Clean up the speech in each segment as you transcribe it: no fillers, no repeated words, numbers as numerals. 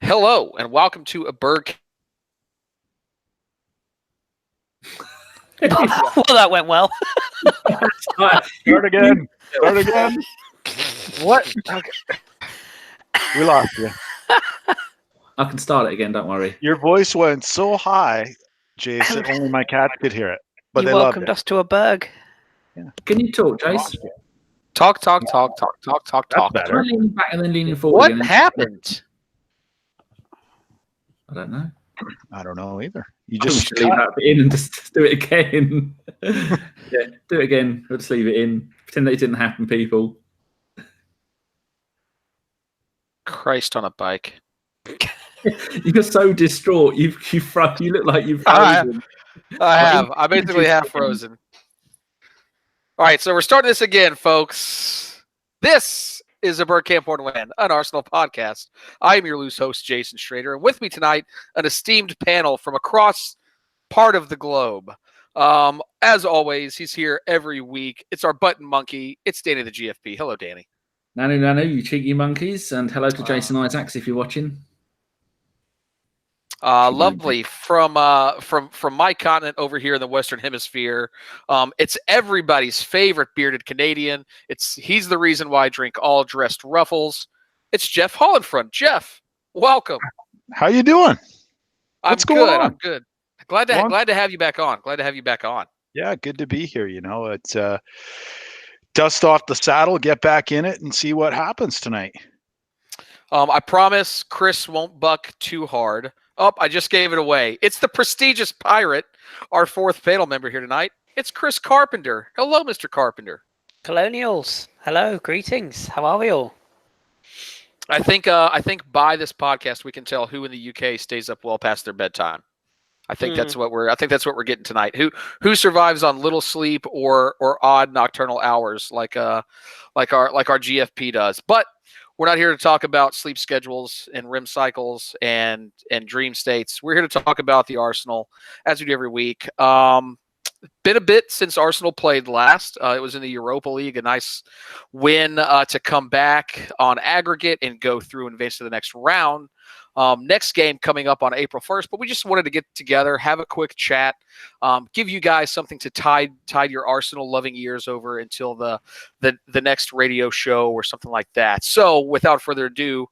Hello, and welcome to a Bergkamp. Well, that went well. Start again. What? Okay. We lost you. I can start it again, don't worry. Your voice went so high, Jason, only my cat could hear it. But You they loved welcomed it. us to a Berg. Yeah. Can you talk, Jace? Talk. That's better. Try leaning back and then leaning forward. What again. happened? I don't know. I don't know either. You I think we just should leave that bit in and just do it again. Yeah, do it again. We'll just leave it in. Pretend that it didn't happen, people. Christ on a bike. You're so distraught. You look like you've frozen. I have. I basically have frozen. All right, so we're starting this again, folks. This is a Bergkamp Wonderland, an Arsenal podcast. I am your loose host, Jason Schrader, and with me tonight, an esteemed panel from across part of the globe. As always, he's here every week. It's our button monkey. It's Danny the GFP. Hello, Danny. Nanu, you cheeky monkeys, and hello to Jason Isaacs if you're watching. Lovely from my continent over here in the Western Hemisphere. It's everybody's favorite bearded Canadian. He's the reason why I drink all dressed ruffles. It's Jeff Hollandfront. Jeff, welcome. How you doing? What's going on? I'm good. Glad to have you back on. Yeah, good to be here. You know, it's dust off the saddle, get back in it, and see what happens tonight. I promise Kris won't buck too hard. Oh, I just gave it away. It's the prestigious pirate, our fourth panel member here tonight. It's Kris Carpenter. Hello, Mr. Carpenter. Colonials. Hello, greetings. How are we all? I think by this podcast we can tell who in the UK stays up well past their bedtime. I think that's what we're getting tonight. Who survives on little sleep or odd nocturnal hours like our GFP does. But we're not here to talk about sleep schedules and REM cycles and dream states. We're here to talk about the Arsenal, as we do every week. Been a bit since Arsenal played last. It was in the Europa League, a nice win to come back on aggregate and go through and advance to the next round. Next game coming up on April 1st, but we just wanted to get together, have a quick chat, give you guys something to tide your Arsenal loving ears over until the next radio show or something like that. So without further ado,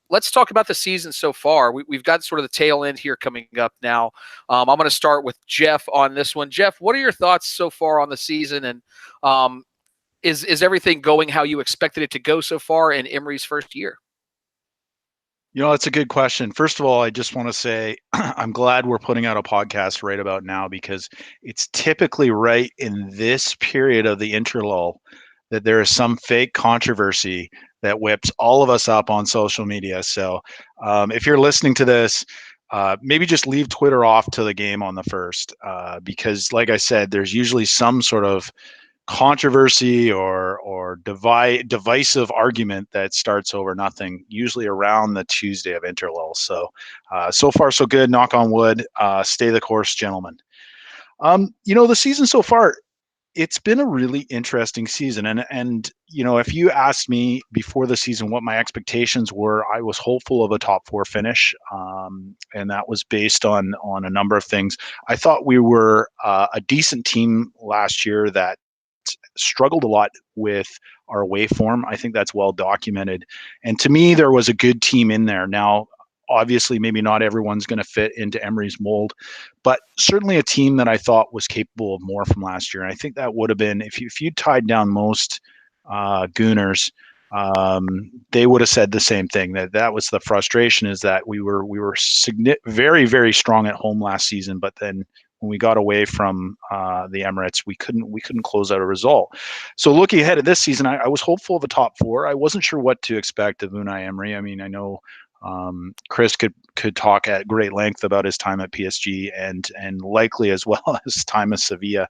let's talk about the season so far. We've got sort of the tail end here coming up now. I'm going to start with Jeff on this one. Jeff, what are your thoughts so far on the season? And is everything going how you expected it to go so far in Emery's first year? You know, that's a good question. First of all, I just want to say I'm glad we're putting out a podcast right about now because it's typically right in this period of the interlull that there is some fake controversy that whips all of us up on social media. So if you're listening to this, maybe just leave Twitter off to the game on the first because, like I said, there's usually some sort of controversy or divisive argument that starts over nothing, usually around the Tuesday of interlull. So far so good, knock on wood, stay the course, gentlemen. You know, the season so far, it's been a really interesting season. And you know, if you asked me before the season what my expectations were, I was hopeful of a top four finish. And that was based on a number of things. I thought we were a decent team last year that struggled a lot with our away form. I think that's well documented. And to me, there was a good team in there. Now, obviously, maybe not everyone's going to fit into Emery's mold, but certainly a team that I thought was capable of more from last year. And I think that would have been, if you tied down most Gooners, they would have said the same thing, that was the frustration, is that we were very, very strong at home last season, but then when we got away from the Emirates, we couldn't close out a result. So looking ahead at this season, I was hopeful of a top four. I wasn't sure what to expect of Unai Emery. I mean, I know Kris could talk at great length about his time at PSG and likely as well as time at Sevilla.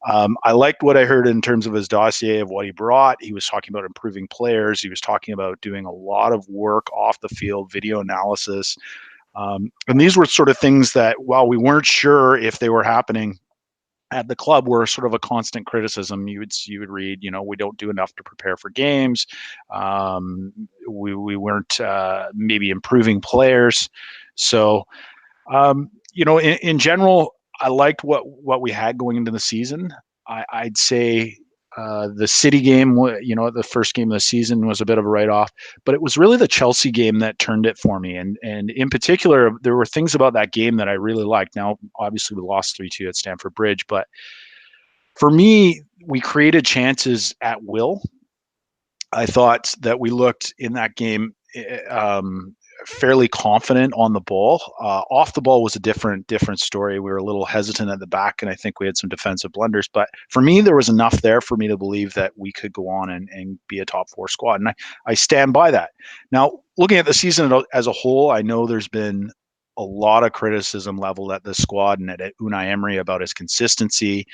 I liked what I heard in terms of his dossier of what he brought. He was talking about improving players. He was talking about doing a lot of work off the field, video analysis. And these were sort of things that, while we weren't sure if they were happening at the club were sort of a constant criticism. You would read, we don't do enough to prepare for games. We weren't maybe improving players. So, in general, I liked what we had going into the season. I'd say the City game, the first game of the season was a bit of a write-off, but it was really the Chelsea game that turned it for me. And in particular, there were things about that game that I really liked. Now, obviously, we lost 3-2 at Stamford Bridge, but for me, we created chances at will. I thought that we looked in that game fairly confident on the ball. Off the ball was a different story. We were a little hesitant at the back, and I think we had some defensive blunders. But for me, there was enough there for me to believe that we could go on and be a top 4 squad. And I stand by that. Now, looking at the season as a whole, I know there's been a lot of criticism leveled at this squad and at Unai Emery about his consistency.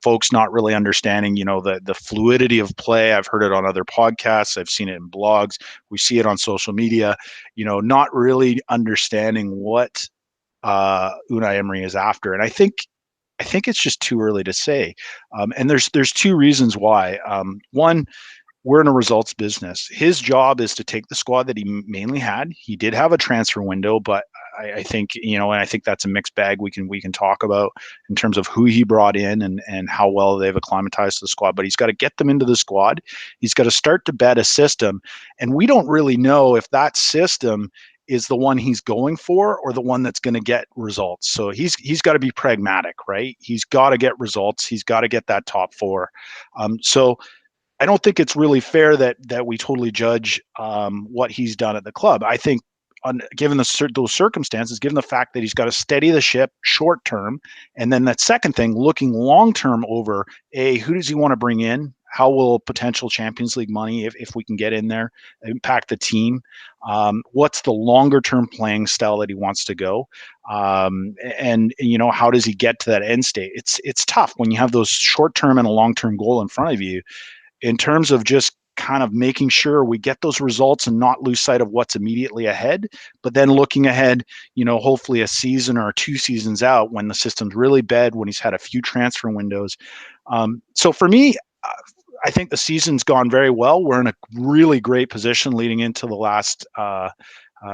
Folks not really understanding, the fluidity of play. I've heard it on other podcasts. I've seen it in blogs. We see it on social media. Not really understanding what Unai Emery is after. And I think it's just too early to say. And there's 2 reasons why. One, we're in a results business. His job is to take the squad that he mainly had. He did have a transfer window, but I think, and I think that's a mixed bag we can talk about in terms of who he brought in and how well they've acclimatized to the squad. But he's got to get them into the squad. He's got to start to bet a system. And we don't really know if that system is the one he's going for or the one that's going to get results. So he's got to be pragmatic, right? He's got to get results. He's got to get that top 4. So I don't think it's really fair that we totally judge what he's done at the club. I think, given those circumstances, given the fact that he's got to steady the ship short term, and then that second thing, looking long term over, who does he want to bring in? How will potential Champions League money, if we can get in there, impact the team? What's the longer term playing style that he wants to go? And how does he get to that end state? It's tough when you have those short term and a long term goal in front of you. In terms of just kind of making sure we get those results and not lose sight of what's immediately ahead, but then looking ahead, hopefully a season or 2 seasons out when the system's really bad, when he's had a few transfer windows. So for me, I think the season's gone very well. We're in a really great position leading into the last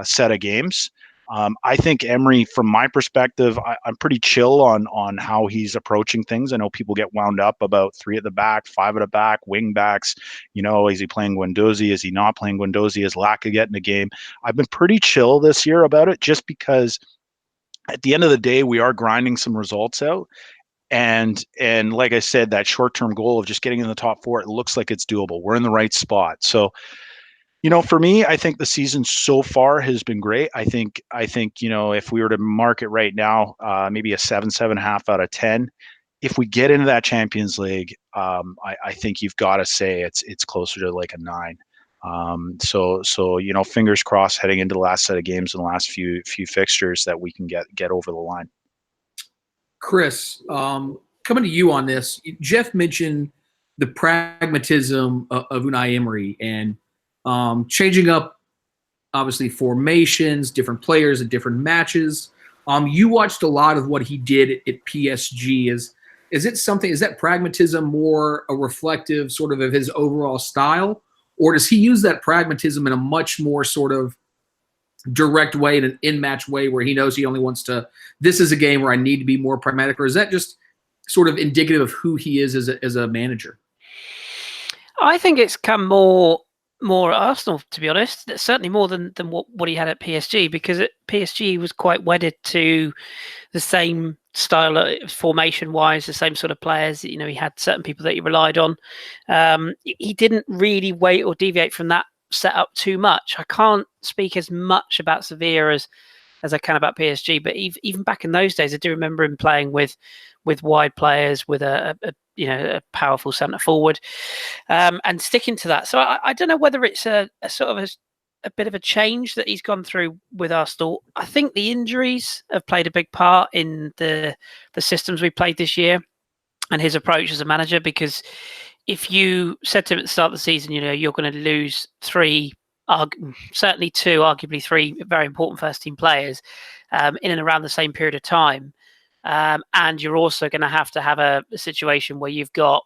set of games. I think Emery, from my perspective, I'm pretty chill on how he's approaching things. I know people get wound up about 3 at the back, 5 at the back, wing backs. Is he playing Guendouzi? Is he not playing Guendouzi? Is Lacazette getting the game? I've been pretty chill this year about it, just because at the end of the day, we are grinding some results out. And like I said, that short-term goal of just getting in the top 4, it looks like it's doable. We're in the right spot. So, for me, I think the season so far has been great. I think, if we were to mark it right now, maybe a 7.5 out of 10. If we get into that Champions League, I think you've got to say it's closer to like a 9. So fingers crossed heading into the last set of games and the last few fixtures that we can get over the line. Kris, coming to you on this, Jeff mentioned the pragmatism of Unai Emery and changing up, obviously, formations, different players at different matches. You watched a lot of what he did at PSG. Is that pragmatism more a reflective sort of his overall style, or does he use that pragmatism in a much more sort of direct way, in an in-match way, where he knows he only wants to, this is a game where I need to be more pragmatic, or is that just sort of indicative of who he is as a manager? I think it's come more at Arsenal, to be honest. Certainly more than what he had at PSG, because at PSG he was quite wedded to the same style, formation-wise, the same sort of players. He had certain people that he relied on. He didn't really wait or deviate from that setup too much. I can't speak as much about Sevilla as I can about PSG, but even back in those days, I do remember him playing with wide players, with a powerful centre forward, and sticking to that. So I don't know whether it's a sort of a bit of a change that he's gone through with Arsenal. I think the injuries have played a big part in the systems we played this year and his approach as a manager, because if you said to him at the start of the season, you're going to lose 3, certainly 2, arguably 3 very important first team players in and around the same period of time, and you're also going to have a situation where you've got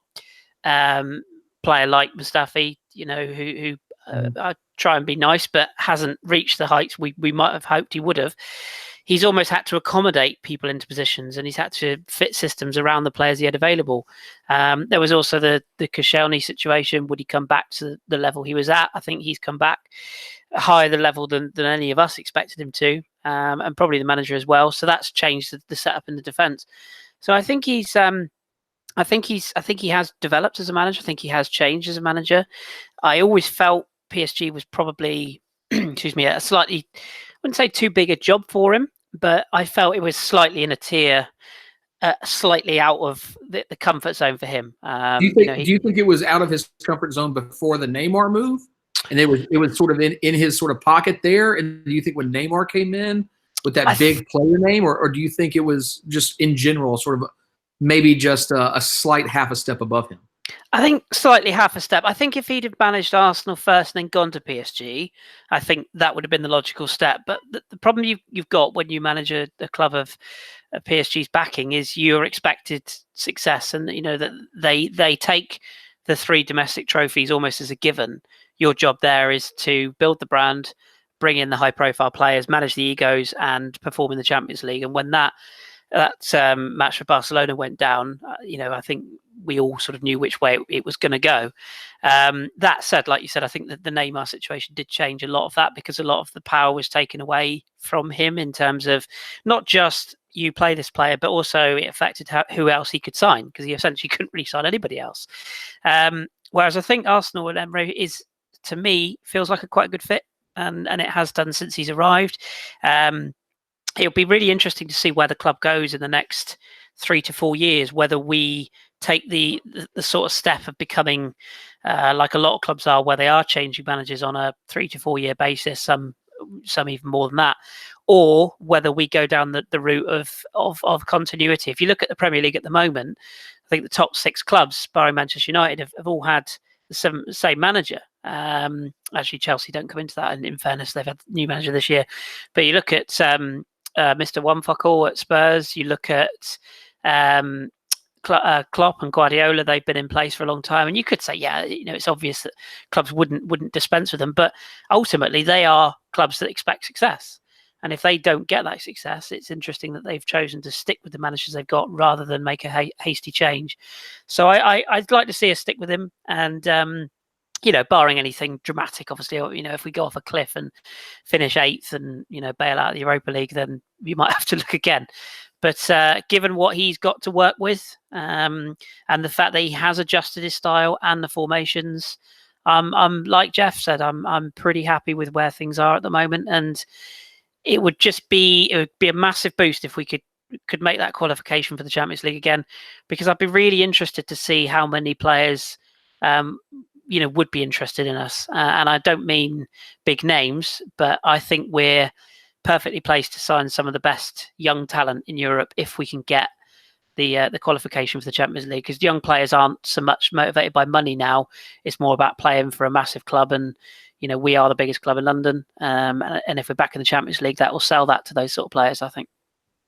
player like Mustafi, who I try and be nice, but hasn't reached the heights we might have hoped he would have. He's almost had to accommodate people into positions, and he's had to fit systems around the players he had available. There was also the Koscielny situation. Would he come back to the level he was at? I think he's come back higher the level than any of us expected him to, and probably the manager as well. So that's changed the setup in the defence. So I think he's. I think he has developed as a manager. I think he has changed as a manager. I always felt PSG was probably, excuse me, a slightly, I wouldn't say too big a job for him, but I felt it was slightly in a tier, slightly out of the comfort zone for him. Do you think it was out of his comfort zone before the Neymar move, and it was sort of in his sort of pocket there? And do you think when Neymar came in with that big player name, or do you think it was just in general sort of maybe just a slight half a step above him? I think slightly half a step. I think if he'd have managed Arsenal first and then gone to PSG, I think that would have been the logical step. But the problem you've got when you manage a club of PSG's backing is you're expected success, and that they take the 3 domestic trophies almost as a given. Your job there is to build the brand, bring in the high-profile players, manage the egos, and perform in the Champions League. And when that match for Barcelona went down, I think we all sort of knew which way it was going to go. That said, like you said, I think that the Neymar situation did change a lot of that, because a lot of the power was taken away from him in terms of not just you play this player, but also it affected who else he could sign, because he essentially couldn't really sign anybody else. Whereas I think Arsenal and Emery to me, feels like a quite good fit, and it has done since he's arrived. It'll be really interesting to see where the club goes in the next 3 to 4 years, whether we take the sort of step of becoming like a lot of clubs are, where they are changing managers on a 3 to 4 year basis, some even more than that, or whether we go down the route of continuity. If you look at the Premier League at the moment, I think the top 6 clubs, barring Manchester United, have all had the same manager. Actually, Chelsea don't come into that, and in fairness, they've had a new manager this year. But you look at Mr. One-Fuckle at Spurs, you look at Klopp and Guardiola, they've been in place for a long time, and you could say, it's obvious that clubs wouldn't dispense with them, but ultimately they are clubs that expect success, and if they don't get that success, it's interesting that they've chosen to stick with the managers they've got rather than make a hasty change. So I'd like to see us stick with him, and barring anything dramatic, obviously, if we go off a cliff and finish 8th and, bail out of the Europa League, then we might have to look again. But given what he's got to work with, and the fact that he has adjusted his style and the formations, I'm like Jeff said, I'm pretty happy with where things are at the moment. And it would be a massive boost if we could make that qualification for the Champions League again, because I'd be really interested to see how many players would be interested in us. And I don't mean big names, but I think we're perfectly placed to sign some of the best young talent in Europe if we can get the qualification for the Champions League, because young players aren't so much motivated by money now. It's more about playing for a massive club, and we are the biggest club in London, and if we're back in the Champions League, that will sell that to those sort of players, I think.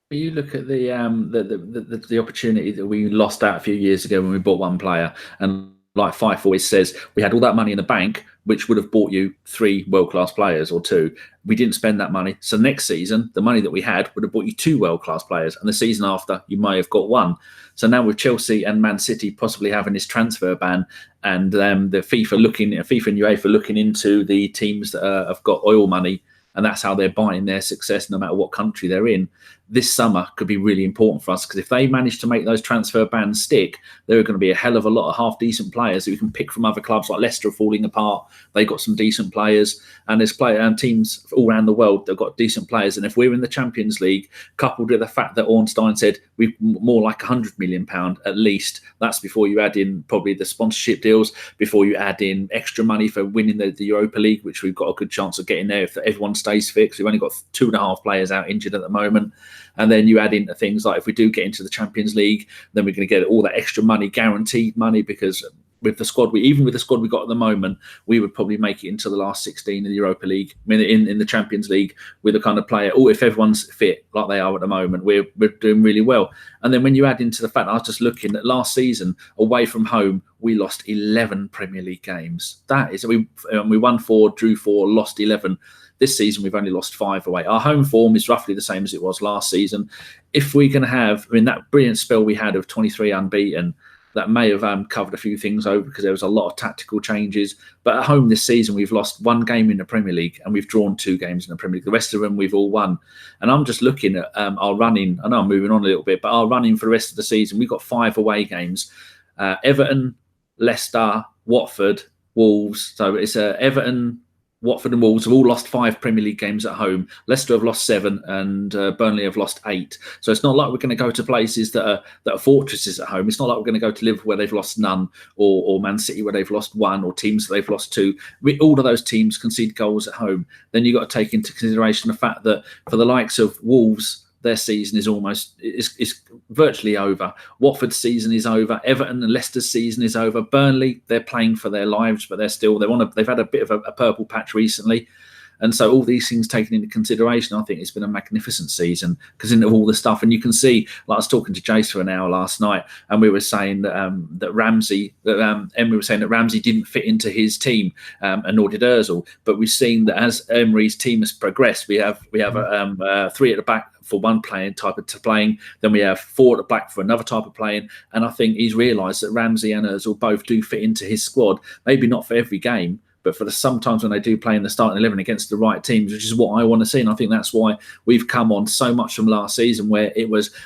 You look at the opportunity that we lost out a few years ago when we bought one player, and like Fife always says, we had all that money in the bank, which would have bought you 3 world-class players or 2. We didn't spend that money. So next season, the money that we had would have bought you 2 world-class players. And the season after, you may have got 1. So now with Chelsea and Man City possibly having this transfer ban, and the FIFA and UEFA looking into the teams that have got oil money, and that's how they're buying their success no matter what country they're in, this summer could be really important for us, because if they manage to make those transfer bans stick, there are going to be a hell of a lot of half-decent players that we can pick from other clubs. Like Leicester are falling apart. They've got some decent players, and there's teams all around the world that have got decent players. And if we're in the Champions League, coupled with the fact that Ornstein said we're more like £100 million at least, that's before you add in probably the sponsorship deals, before you add in extra money for winning the Europa League, which we've got a good chance of getting there if everyone stays fit, because we've only got 2.5 players out injured at the moment. And then you add into things like if we do get into the Champions League, then we're going to get all that extra money, guaranteed money, because with the squad we got at the moment, we would probably make it into the last 16 in the Europa League. I mean, in the Champions League, with the kind of player, if everyone's fit like they are at the moment, we're doing really well. And then when you add into the fact, I was just looking at last season, away from home, we lost 11 Premier League games. That is, we won 4, drew 4, lost 11. This season, we've only lost 5 away. Our home form is roughly the same as it was last season. If we're going to have, that brilliant spell we had of 23 unbeaten, that may have covered a few things over because there was a lot of tactical changes. But at home this season, we've lost 1 game in the Premier League and we've drawn 2 games in the Premier League. The rest of them, we've all won. And I'm just looking at our running. I know I'm moving on a little bit, but our running for the rest of the season, we've got 5 away games. Everton, Leicester, Watford, Wolves. So it's Everton, Watford and Wolves have all lost 5 Premier League games at home. Leicester have lost 7 and Burnley have lost 8. So it's not like we're going to go to places that are fortresses at home. It's not like we're going to go to Liverpool where they've lost none, or Man City where they've lost 1, or teams that they've lost 2. All of those teams concede goals at home. Then you've got to take into consideration the fact that for the likes of Wolves, their season is virtually over. Watford's season is over. Everton and Leicester's season is over. Burnley, they're playing for their lives, but they've had a bit of a purple patch recently. And so all these things taken into consideration, I think it's been a magnificent season because of all the stuff. And you can see, like I was talking to Jace for an hour last night, and we were saying that Emery was saying that Ramsey didn't fit into his team, and nor did Ozil. But we've seen that as Emery's team has progressed, we have 3 at the back for one playing type of playing, then we have 4 at the back for another type of playing. And I think he's realised that Ramsey and Ozil both do fit into his squad, maybe not for every game, but for sometimes when they do play in the starting 11 against the right teams, which is what I want to see. And I think that's why we've come on so much from last season, where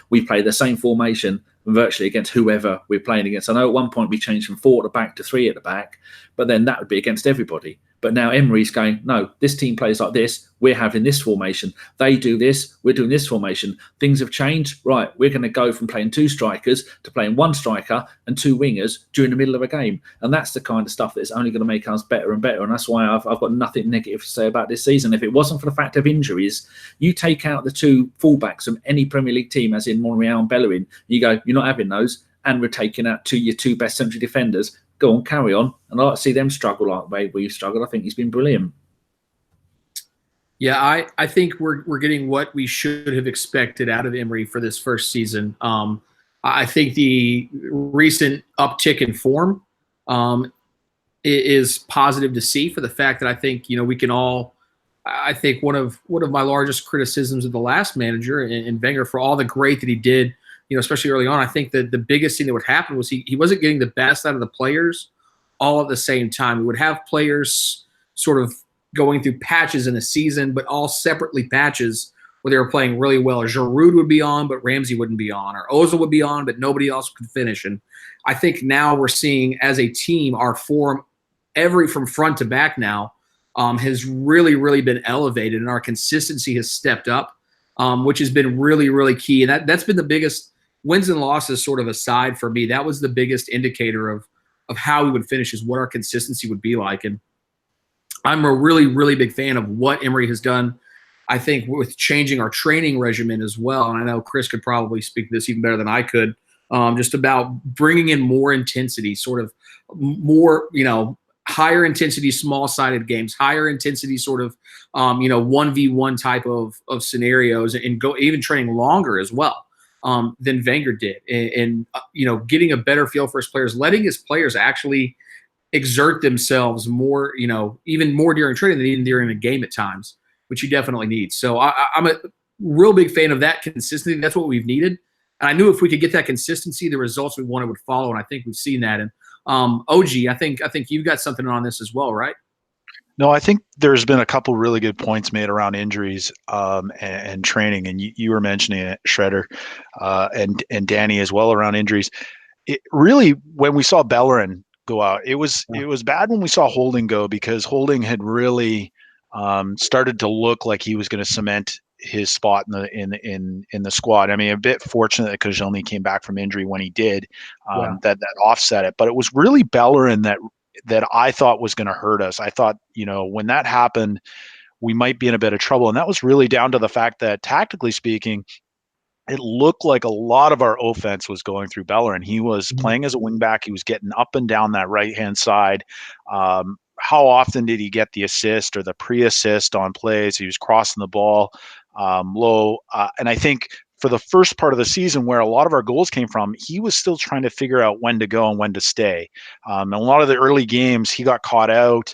we played the same formation virtually against whoever we're playing against. I know at one point we changed from 4 at the back to 3 at the back, but then that would be against everybody. But now Emery's going, no, this team plays like this. We're having this formation. They do this. We're doing this formation. Things have changed. Right, we're going to go from playing 2 strikers to playing 1 striker and 2 wingers during the middle of a game. And that's the kind of stuff that's only going to make us better and better. And that's why I've got nothing negative to say about this season. If it wasn't for the fact of injuries, you take out the 2 fullbacks from any Premier League team, as in Monreal and Bellerin, you go, you're not having those. And we're taking out your 2 best central defenders. Go on, carry on. And I like to see them struggle like the way we've struggled. I think he's been brilliant. Yeah, I think we're getting what we should have expected out of Emery for this first season. I think the recent uptick in form is positive to see, for the fact that I think we can all. I think one of my largest criticisms of the last manager and Wenger, for all the great that he did, especially early on, I think that the biggest thing that would happen was he wasn't getting the best out of the players all at the same time. We would have players sort of going through patches in a season, but all separately patches where they were playing really well. Giroud would be on, but Ramsey wouldn't be on. Or Ozil would be on, but nobody else could finish. And I think now we're seeing, as a team, our form, from front to back now, has really, really been elevated, and our consistency has stepped up, which has been really, really key. And that's been the biggest. Wins and losses sort of aside, for me, that was the biggest indicator of how we would finish, is what our consistency would be like. And I'm a really, really big fan of what Emery has done, I think, with changing our training regimen as well. And I know Kris could probably speak to this even better than I could, just about bringing in more intensity, sort of more, higher intensity, small-sided games, higher intensity sort of, 1v1 type of scenarios, and go even training longer as well. Than Wenger did, and getting a better feel for his players, letting his players actually exert themselves more, even more during training than even during a game at times, which you definitely need. So I'm a real big fan of that consistency. That's what we've needed, and I knew if we could get that consistency, the results we wanted would follow, and I think we've seen that. And OG, I think you've got something on this as well, right? No, I think there's been a couple really good points made around injuries and training, and you were mentioning it, Shredder, and Danny as well, around injuries. It really, when we saw Bellerin go out, it was bad when we saw Holding go, because Holding had really started to look like he was going to cement his spot in the squad. I mean, a bit fortunate that Koscielny came back from injury when he did, that offset it. But it was really Bellerin that I thought was going to hurt us. I thought, when that happened, we might be in a bit of trouble. And that was really down to the fact that, tactically speaking, it looked like a lot of our offense was going through Bellerin. He was playing as a wingback. He was getting up and down that right-hand side. How often did he get the assist or the pre-assist on plays? He was crossing the ball low. And I think for the first part of the season where a lot of our goals came from, he was still trying to figure out when to go and when to stay. And a lot of the early games, he got caught out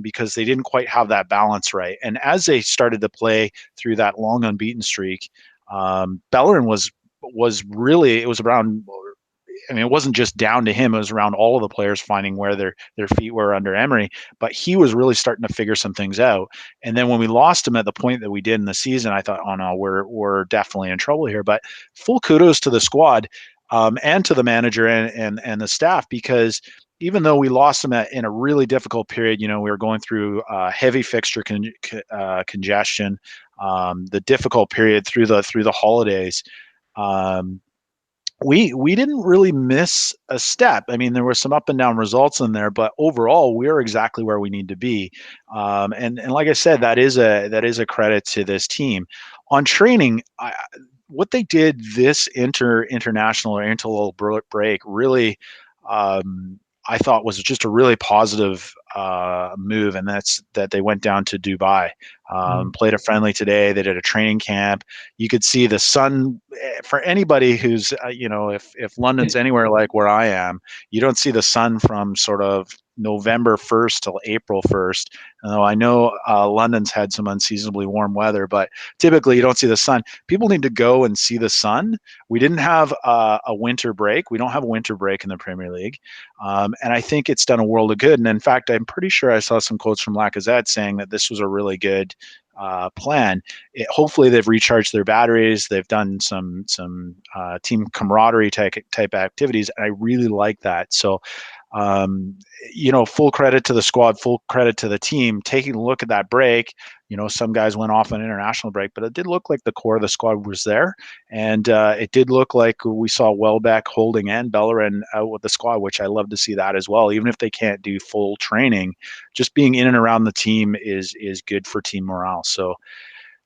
because they didn't quite have that balance right. And as they started to play through that long unbeaten streak, Bellerin was really, it was around, I mean, it wasn't just down to him. It was around all of the players finding where their feet were under Emery. But he was really starting to figure some things out. And then when we lost him at the point that we did in the season, I thought, oh no, we're definitely in trouble here. But full kudos to the squad and to the manager and the staff, because even though we lost him in a really difficult period, we were going through heavy fixture congestion, the difficult period through the holidays. We didn't really miss a step. I mean, there were some up and down results in there, but overall, we're exactly where we need to be. And like I said, that is a credit to this team. On training, what they did this international or interlull break really, I thought was just a really positive move, and that's that they went down to Dubai, played a friendly today. They did a training camp. You could see the sun. For anybody who's, if London's anywhere like where I am, you don't see the sun from sort of November 1st till April 1st. Though I know London's had some unseasonably warm weather, but typically you don't see the sun. People need to go and see the sun. We didn't have a winter break. We don't have a winter break in the Premier League. And I think it's done a world of good. And in fact, I'm pretty sure I saw some quotes from Lacazette saying that this was a really good plan. Hopefully they've recharged their batteries. They've done some team camaraderie type activities. And I really like that. So, full credit to the squad, full credit to the team. Taking a look at that break, some guys went off on international break, but it did look like the core of the squad was there. And it did look like we saw Welbeck, Holding, and Bellerin out with the squad, which I love to see that as well. Even if they can't do full training, just being in and around the team is good for team morale. So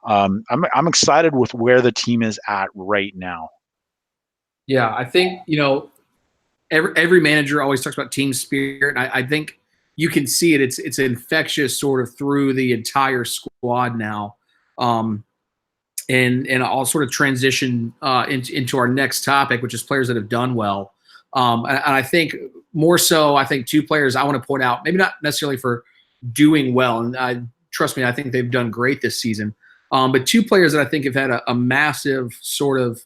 I'm excited with where the team is at right now. Yeah, I think, every manager always talks about team spirit. I think you can see it. It's infectious sort of through the entire squad now. And I'll sort of transition into our next topic, which is players that have done well. And I think more so, I think two players I want to point out, maybe not necessarily for doing well. And trust me, I think they've done great this season. But two players that I think have had a massive sort of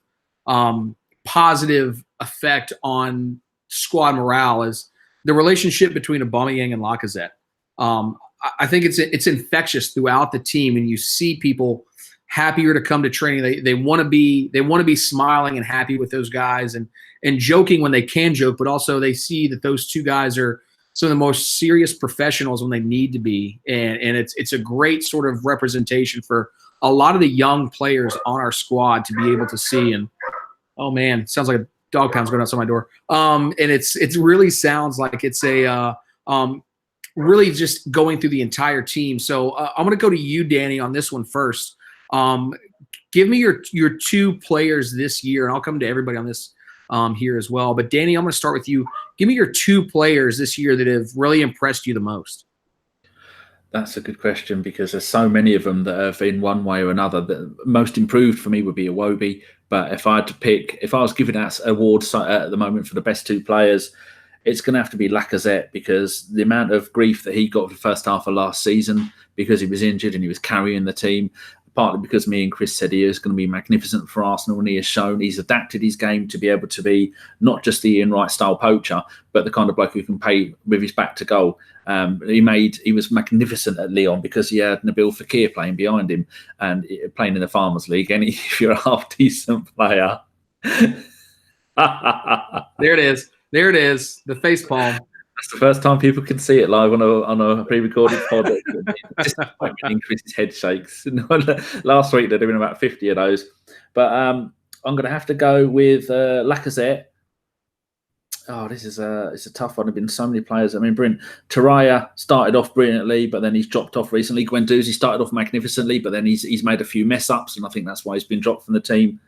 positive effect on squad morale is the relationship between Aubameyang and Lacazette. I think it's infectious throughout the team, and you see people happier to come to training. They want to be smiling and happy with those guys and joking when they can joke, but also they see that those two guys are some of the most serious professionals when they need to be, and it's a great sort of representation for a lot of the young players on our squad to be able to see. And oh man, it sounds like a dog pound's going outside my door. And it really sounds like it's a really just going through the entire team. So I'm going to go to you, Danny, on this one first. Give me your two players this year, and I'll come to everybody on this here as well. But Danny, I'm going to start with you. Give me your two players this year that have really impressed you the most. That's a good question, because there's so many of them that have, in one way or another, the most improved for me would be Iwobi. But if I had to pick, if I was giving that award at the moment for the best two players, it's going to have to be Lacazette, because the amount of grief that he got for the first half of last season because he was injured and he was carrying the team, partly because me and Kris said he is going to be magnificent for Arsenal, and he has shown he's adapted his game to be able to be not just the Ian Wright style poacher, but the kind of bloke who can play with his back to goal. He was magnificent at Lyon because he had Nabil Fekir playing behind him and playing in the Farmers League. And if you're a half decent player, there it is. The face palm. That's the first time people can see it live on a pre-recorded pod. Just Chris's head shakes. Last week they're doing about 50 of those. But I'm going to have to go with Lacazette. Oh, this is it's a tough one. There've been so many players. I mean, Taraya started off brilliantly, but then he's dropped off recently. Guendouzi started off magnificently, but then he's made a few mess ups, and I think that's why he's been dropped from the team.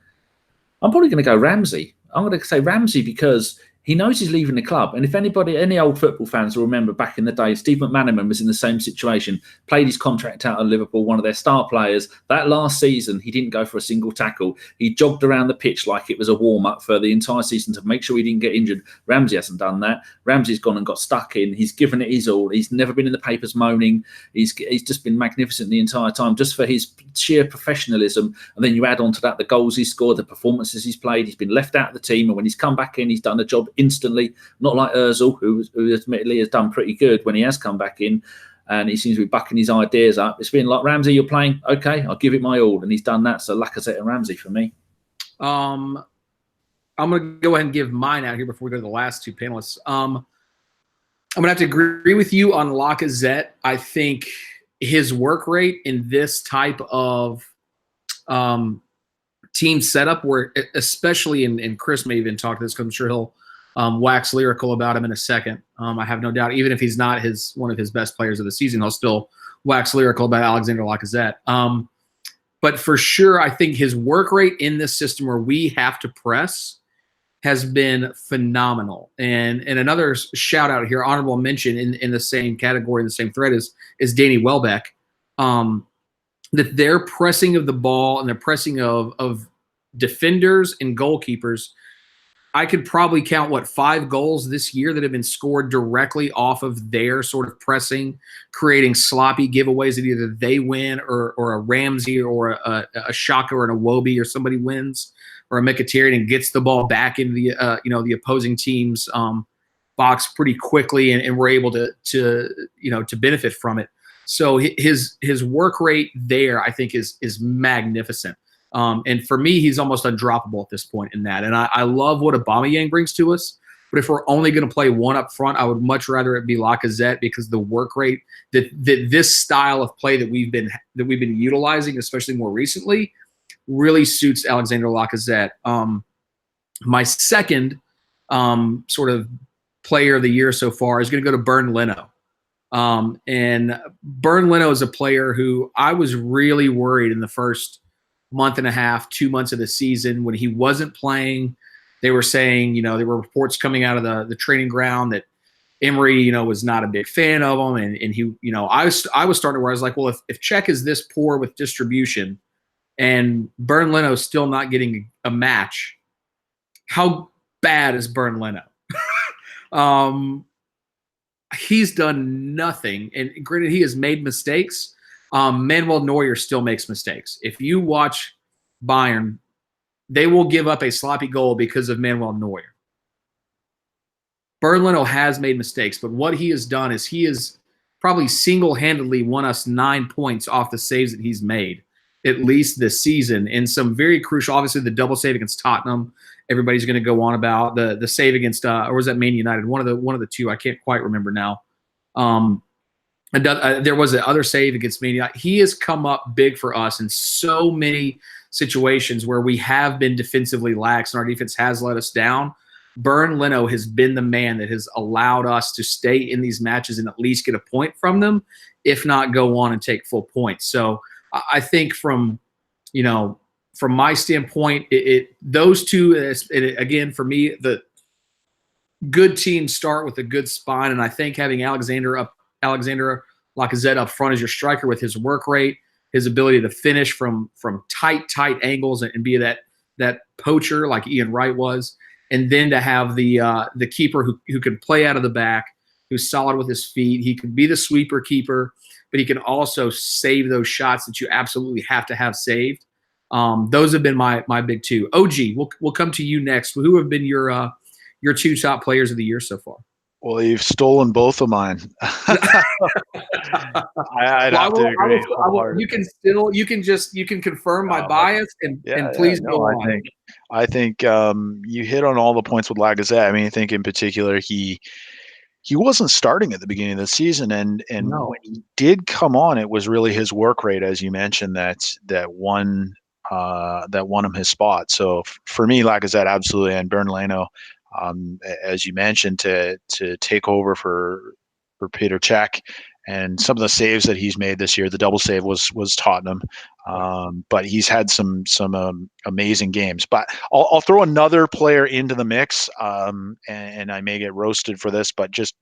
I'm probably going to go Ramsey. I'm going to say Ramsey because he knows he's leaving the club. And if any old football fans will remember back in the day, Steve McManaman was in the same situation, played his contract out of Liverpool, one of their star players. That last season, he didn't go for a single tackle. He jogged around the pitch like it was a warm-up for the entire season to make sure he didn't get injured. Ramsey hasn't done that. Ramsey's gone and got stuck in. He's given it his all. He's never been in the papers moaning. He's just been magnificent the entire time, just for his sheer professionalism. And then you add on to that the goals he's scored, the performances he's played. He's been left out of the team, and when he's come back in, he's done a job instantly, not like Ozil, who admittedly has done pretty good when he has come back in, and he seems to be bucking his ideas up. It's been like, Ramsey, you're playing, okay, I'll give it my all, and he's done that. So Lacazette and Ramsey for me. I'm going to go ahead and give mine out here before we go to the last two panelists. I'm going to have to agree with you on Lacazette. I think his work rate in this type of team setup, where especially and Kris may even talk to this because I'm sure he'll wax lyrical about him in a second. I have no doubt, even if he's not one of his best players of the season, he'll still wax lyrical about Alexander Lacazette. But for sure, I think his work rate in this system where we have to press has been phenomenal. And another shout out here, honorable mention in the same category, in the same thread is Danny Welbeck. That their pressing of the ball and their pressing of defenders and goalkeepers, I could probably count, 5 goals this year that have been scored directly off of their sort of pressing, creating sloppy giveaways that either they win or a Ramsey or a Xhaka or an Iwobi or somebody wins, or a Mkhitaryan and gets the ball back into the the opposing team's box pretty quickly, and we're able to benefit from it. So his work rate there, I think, is magnificent. And for me, he's almost undroppable at this point in that. And I love what Aubameyang brings to us. But if we're only going to play one up front, I would much rather it be Lacazette, because the work rate that this style of play that we've been utilizing, especially more recently, really suits Alexander Lacazette. My second sort of player of the year so far is going to go to Bernd Leno. And Bernd Leno is a player who I was really worried in the first month and a half, 2 months of the season when he wasn't playing. They were saying, there were reports coming out of the training ground that Emery, was not a big fan of him. And he, I was starting to where I was like, well, if Cech is this poor with distribution and Bernd Leno is still not getting a match, how bad is Bernd Leno? He's done nothing. And granted, he has made mistakes. Manuel Neuer still makes mistakes. If you watch Bayern, they will give up a sloppy goal because of Manuel Neuer. Bernd Leno has made mistakes, but what he has done is he has probably single-handedly won us 9 points off the saves that he's made, at least this season, in some very crucial, obviously the double save against Tottenham, everybody's going to go on about the save against, or was that Man United? One of the two, I can't quite remember now. There was the other save against Man United. He has come up big for us in so many situations where we have been defensively lax and our defense has let us down. Bernd Leno has been the man that has allowed us to stay in these matches and at least get a point from them, if not go on and take full points. So I think from my standpoint, those two, again, for me, the good teams start with a good spine, and I think having Alexander Lacazette up front as your striker with his work rate, his ability to finish from tight angles and be that poacher like Ian Wright was, and then to have the keeper who can play out of the back, who's solid with his feet. He can be the sweeper keeper, but he can also save those shots that you absolutely have to have saved. Those have been my big two. OG, we'll come to you next. Who have been your two top players of the year so far? Well, you've stolen both of mine. I'd have to agree. You can confirm my bias and please go on. I think you hit on all the points with Lacazette. I mean, I think in particular he wasn't starting at the beginning of the season, and when he did come on, it was really his work rate, as you mentioned, that won him his spot. So for me, Lacazette absolutely, and Bernd Leno, as you mentioned, to take over for Peter Cech and some of the saves that he's made this year. The double save was Tottenham, but he's had some amazing games. But I'll throw another player into the mix, and I may get roasted for this, but just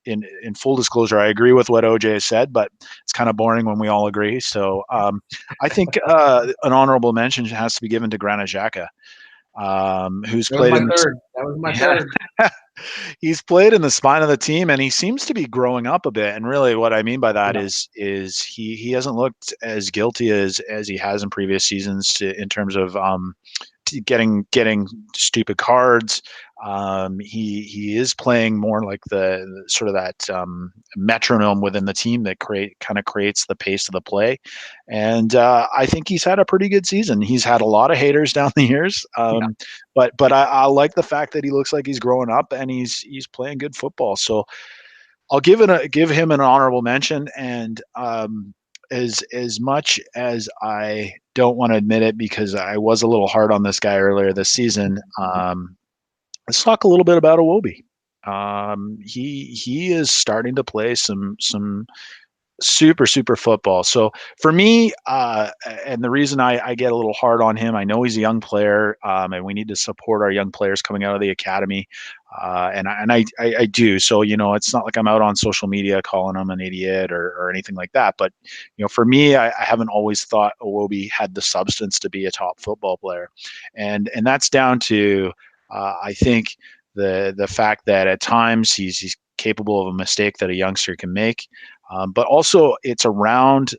in full disclosure, I agree with what OJ has said, but it's kind of boring when we all agree. So I think an honorable mention has to be given to Granit Xhaka, who's played in That was my third. He's played in the spine of the team, and he seems to be growing up a bit. And really, what I mean by that is he hasn't looked as guilty as he has in previous seasons in terms of getting stupid cards. He is playing more like the sort of that metronome within the team that creates the pace of the play. And I think he's had a pretty good season. He's had a lot of haters down the years, but I like the fact that he looks like he's growing up and he's playing good football. So I'll give him an honorable mention. And as much as I don't want to admit it, because I was a little hard on this guy earlier this season, let's talk a little bit about Iwobi. He is starting to play some super football. So for me, and the reason I get a little hard on him, I know he's a young player, and we need to support our young players coming out of the academy, and I do. So it's not like I'm out on social media calling him an idiot or anything like that. But for me, I haven't always thought Iwobi had the substance to be a top football player, and that's down to I think the fact that at times he's capable of a mistake that a youngster can make. But also it's around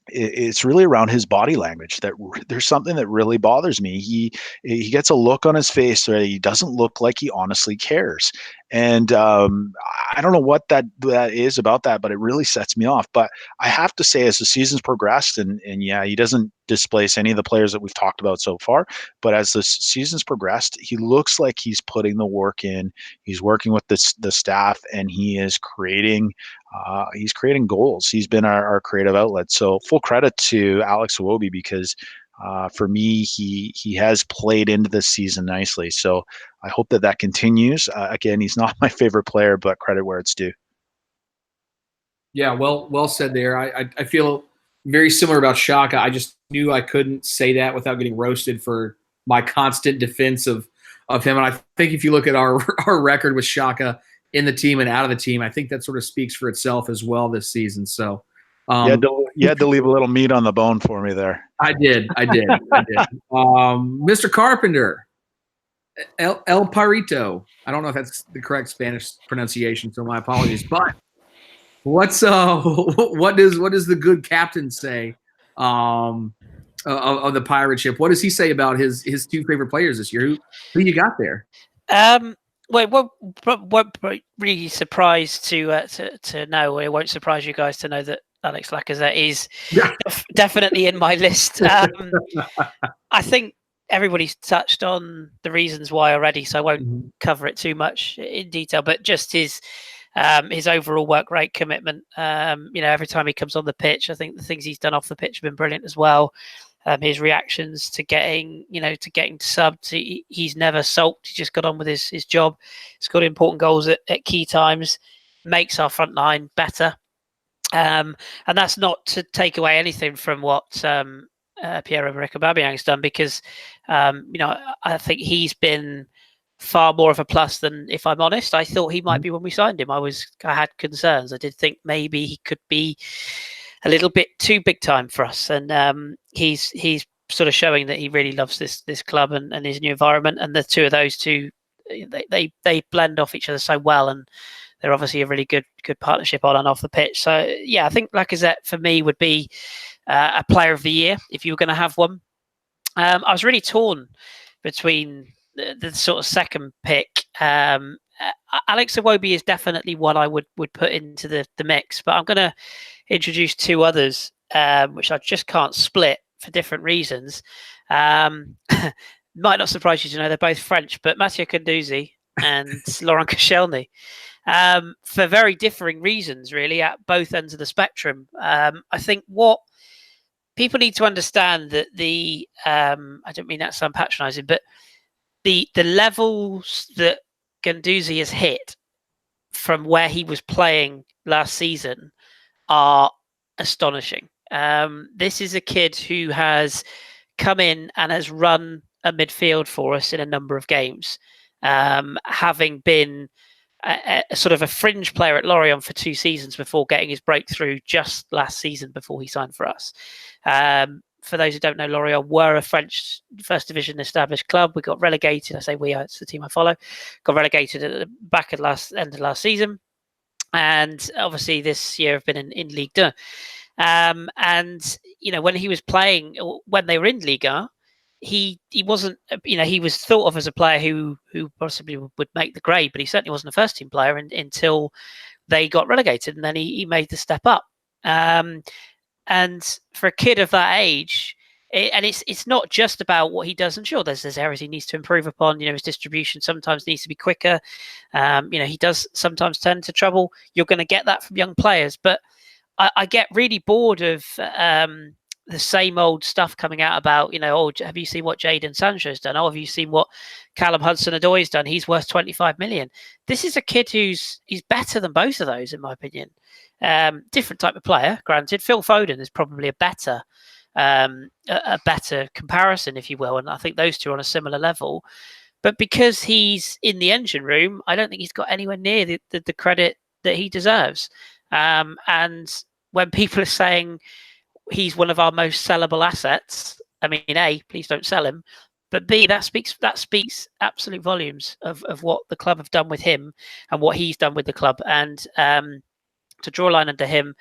it's really around his body language that there's something that really bothers me. He gets a look on his face that he doesn't look like he honestly cares. And I don't know what that is about that, but it really sets me off. But I have to say, as the season's progressed, and yeah, he doesn't displace any of the players that we've talked about so far, but as the season's progressed, he looks like he's putting the work in. He's working with the staff, and he is creating goals. He's been our creative outlet. So full credit to Alex Iwobi, because for me, he has played into this season nicely. So I hope that continues. Again, he's not my favorite player, but credit where it's due. Yeah, well said there. I feel very similar about Xhaka. I just knew I couldn't say that without getting roasted for my constant defense of him. And I think if you look at our record with Xhaka in the team and out of the team, I think that sort of speaks for itself as well this season. So you had to leave a little meat on the bone for me there. I did. Mr. Carpenter, El Parito. I don't know if that's the correct Spanish pronunciation, so my apologies. But what does the good captain say of the pirate ship? What does he say about his two favorite players this year? Who you got there? Well, won't really surprised to know, or it won't surprise you guys to know that Alex Lacazette is definitely in my list. I think everybody's touched on the reasons why already, so I won't cover it too much in detail. But just his overall work rate, commitment. Every time he comes on the pitch, I think the things he's done off the pitch have been brilliant as well. His reactions to getting subbed, he's never sulked. He just got on with his job. Scored important goals at key times, makes our front line better. And that's not to take away anything from what Pierre-Emerick Aubameyang's done, because I think he's been far more of a plus than, if I'm honest, I thought he might be when we signed him. I had concerns. I did think maybe he could be a little bit too big time for us, and he's sort of showing that he really loves this club and his new environment. And the two of those two, they blend off each other so well, and they're obviously a really good partnership on and off the pitch. So yeah, I think Lacazette for me would be a player of the year if you were going to have one. I was really torn between the sort of second pick. Alex Iwobi is definitely one I would put into the mix, but I'm going to introduce two others, which I just can't split for different reasons. Might not surprise you to know they're both French, but Mathieu Guendouzi and Laurent Koscielny, for very differing reasons, really, at both ends of the spectrum. I think what people need to understand that I don't mean that to sound patronising, but the levels that Guendouzi has hit from where he was playing last season are astonishing. This is a kid who has come in and has run a midfield for us in a number of games, having been a sort of a fringe player at Lorient for 2 seasons before getting his breakthrough just last season before he signed for us. For those who don't know, Lorient were a French first division established club. We got relegated. I say we, it's the team I follow. Got relegated at the back of end of last season, and obviously this year have been in Ligue 2. And when he was playing, when they were in Liga, he wasn't, he was thought of as a player who possibly would make the grade, but he certainly wasn't a first team player until they got relegated, and then he made the step up. And for a kid of that age, it's not just about what he does. And sure, there's areas he needs to improve upon. His distribution sometimes needs to be quicker. He does sometimes turn into trouble. You're going to get that from young players, but I get really bored of the same old stuff coming out about, have you seen what Jadon Sancho's done? Oh, have you seen what Callum Hudson-Odoi's done? He's worth 25 million. This is a kid he's better than both of those, in my opinion. Different type of player, granted. Phil Foden is probably a better comparison, if you will, and I think those two are on a similar level. But because he's in the engine room, I don't think he's got anywhere near the credit that he deserves. And when people are saying he's one of our most sellable assets, I mean, A, please don't sell him, but B, that speaks absolute volumes of what the club have done with him and what he's done with the club. And to draw a line under him,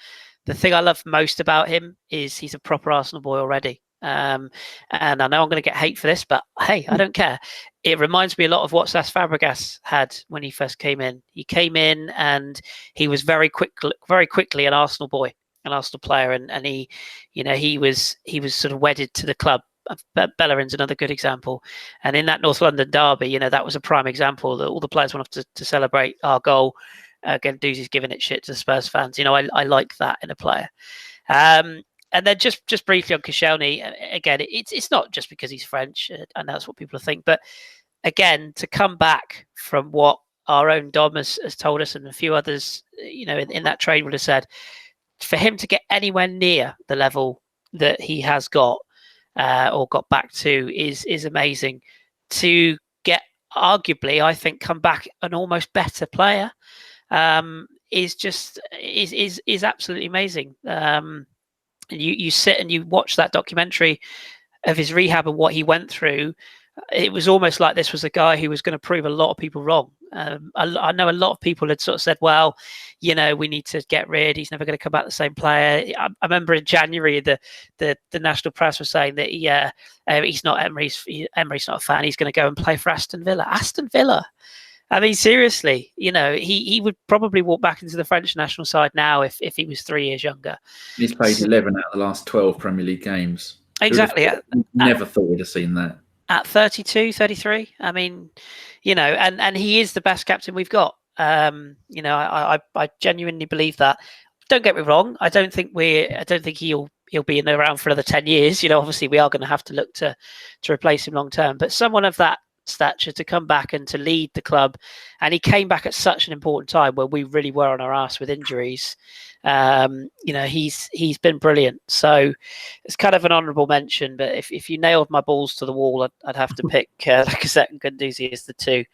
the thing I love most about him is he's a proper Arsenal boy already. And I know I'm going to get hate for this, but hey, I don't care. It reminds me a lot of what Cesc Fabregas had when he first came in. He came in and he was very quickly an Arsenal boy, an Arsenal player, and he was sort of wedded to the club. Bellerin's another good example, and in that North London derby, that was a prime example that all the players went off to celebrate our goal. Guendouzi's giving it shit to Spurs fans. I like that in a player. And then just briefly on Koscielny, again, it's not just because he's French, and that's what people think. But again, to come back from what our own Dom has told us, and a few others, in that trade would have said, for him to get anywhere near the level that he has got or got back to is amazing. To get arguably, I think, come back an almost better player is absolutely amazing. You sit and you watch that documentary of his rehab and what he went through. It was almost like this was a guy who was going to prove a lot of people wrong. I know a lot of people had sort of said, well, we need to get rid. He's never going to come back the same player. I remember in January, the national press was saying that, he's not Emery's not a fan. He's going to go and play for Aston Villa. Aston Villa. I mean, seriously, he would probably walk back into the French national side now if he was 3 years younger. He's played 11 out of the last 12 Premier League games. Exactly. Never thought we'd have seen that. At 32, 33. I mean, and he is the best captain we've got. I genuinely believe that. Don't get me wrong. I don't think he'll be around for another 10 years. Obviously we are going to have to look to replace him long term, but someone of that stature to come back and to lead the club, and he came back at such an important time where we really were on our ass with injuries. He's been brilliant, so it's kind of an honourable mention. But if you nailed my balls to the wall, I'd have to pick Lacazette and Guendouzi as the two.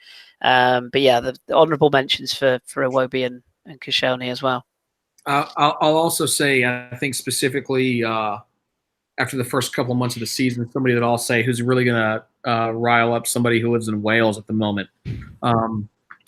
But yeah, the honourable mentions for Iwobi and Koscielny as well. I'll also say, I think specifically after the first couple of months of the season, somebody that I'll say who's really going to rile up somebody who lives in Wales at the moment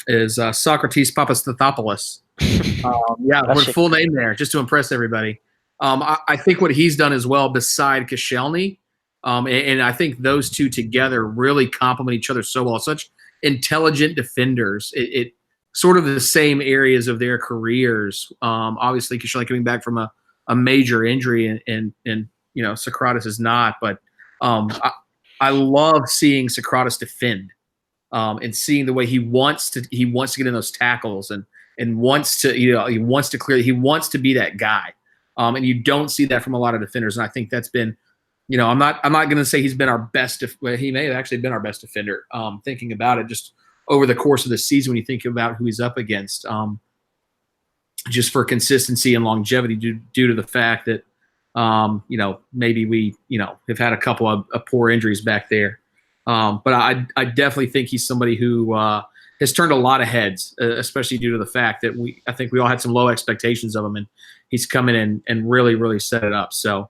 is Socrates Papastathopoulos. With full name there, just to impress everybody. I think what he's done as well, beside Koscielny, and I think those two together really complement each other so well. Such intelligent defenders. It sort of the same areas of their careers. Obviously, Koscielny coming back from a major injury, and Socrates is not. But I love seeing Socrates defend and seeing the way he wants to get in those tackles and wants to he wants to clear. He wants to be that guy, and you don't see that from a lot of defenders. And I think that's been, I'm not going to say he's been our best. He may have actually been our best defender. Thinking about it, just over the course of the season when you think about who he's up against, just for consistency and longevity due to the fact that, maybe we, have had a couple of poor injuries back there. But I definitely think he's somebody who has turned a lot of heads, especially due to the fact that I think we all had some low expectations of him, and he's come in and really, really set it up. So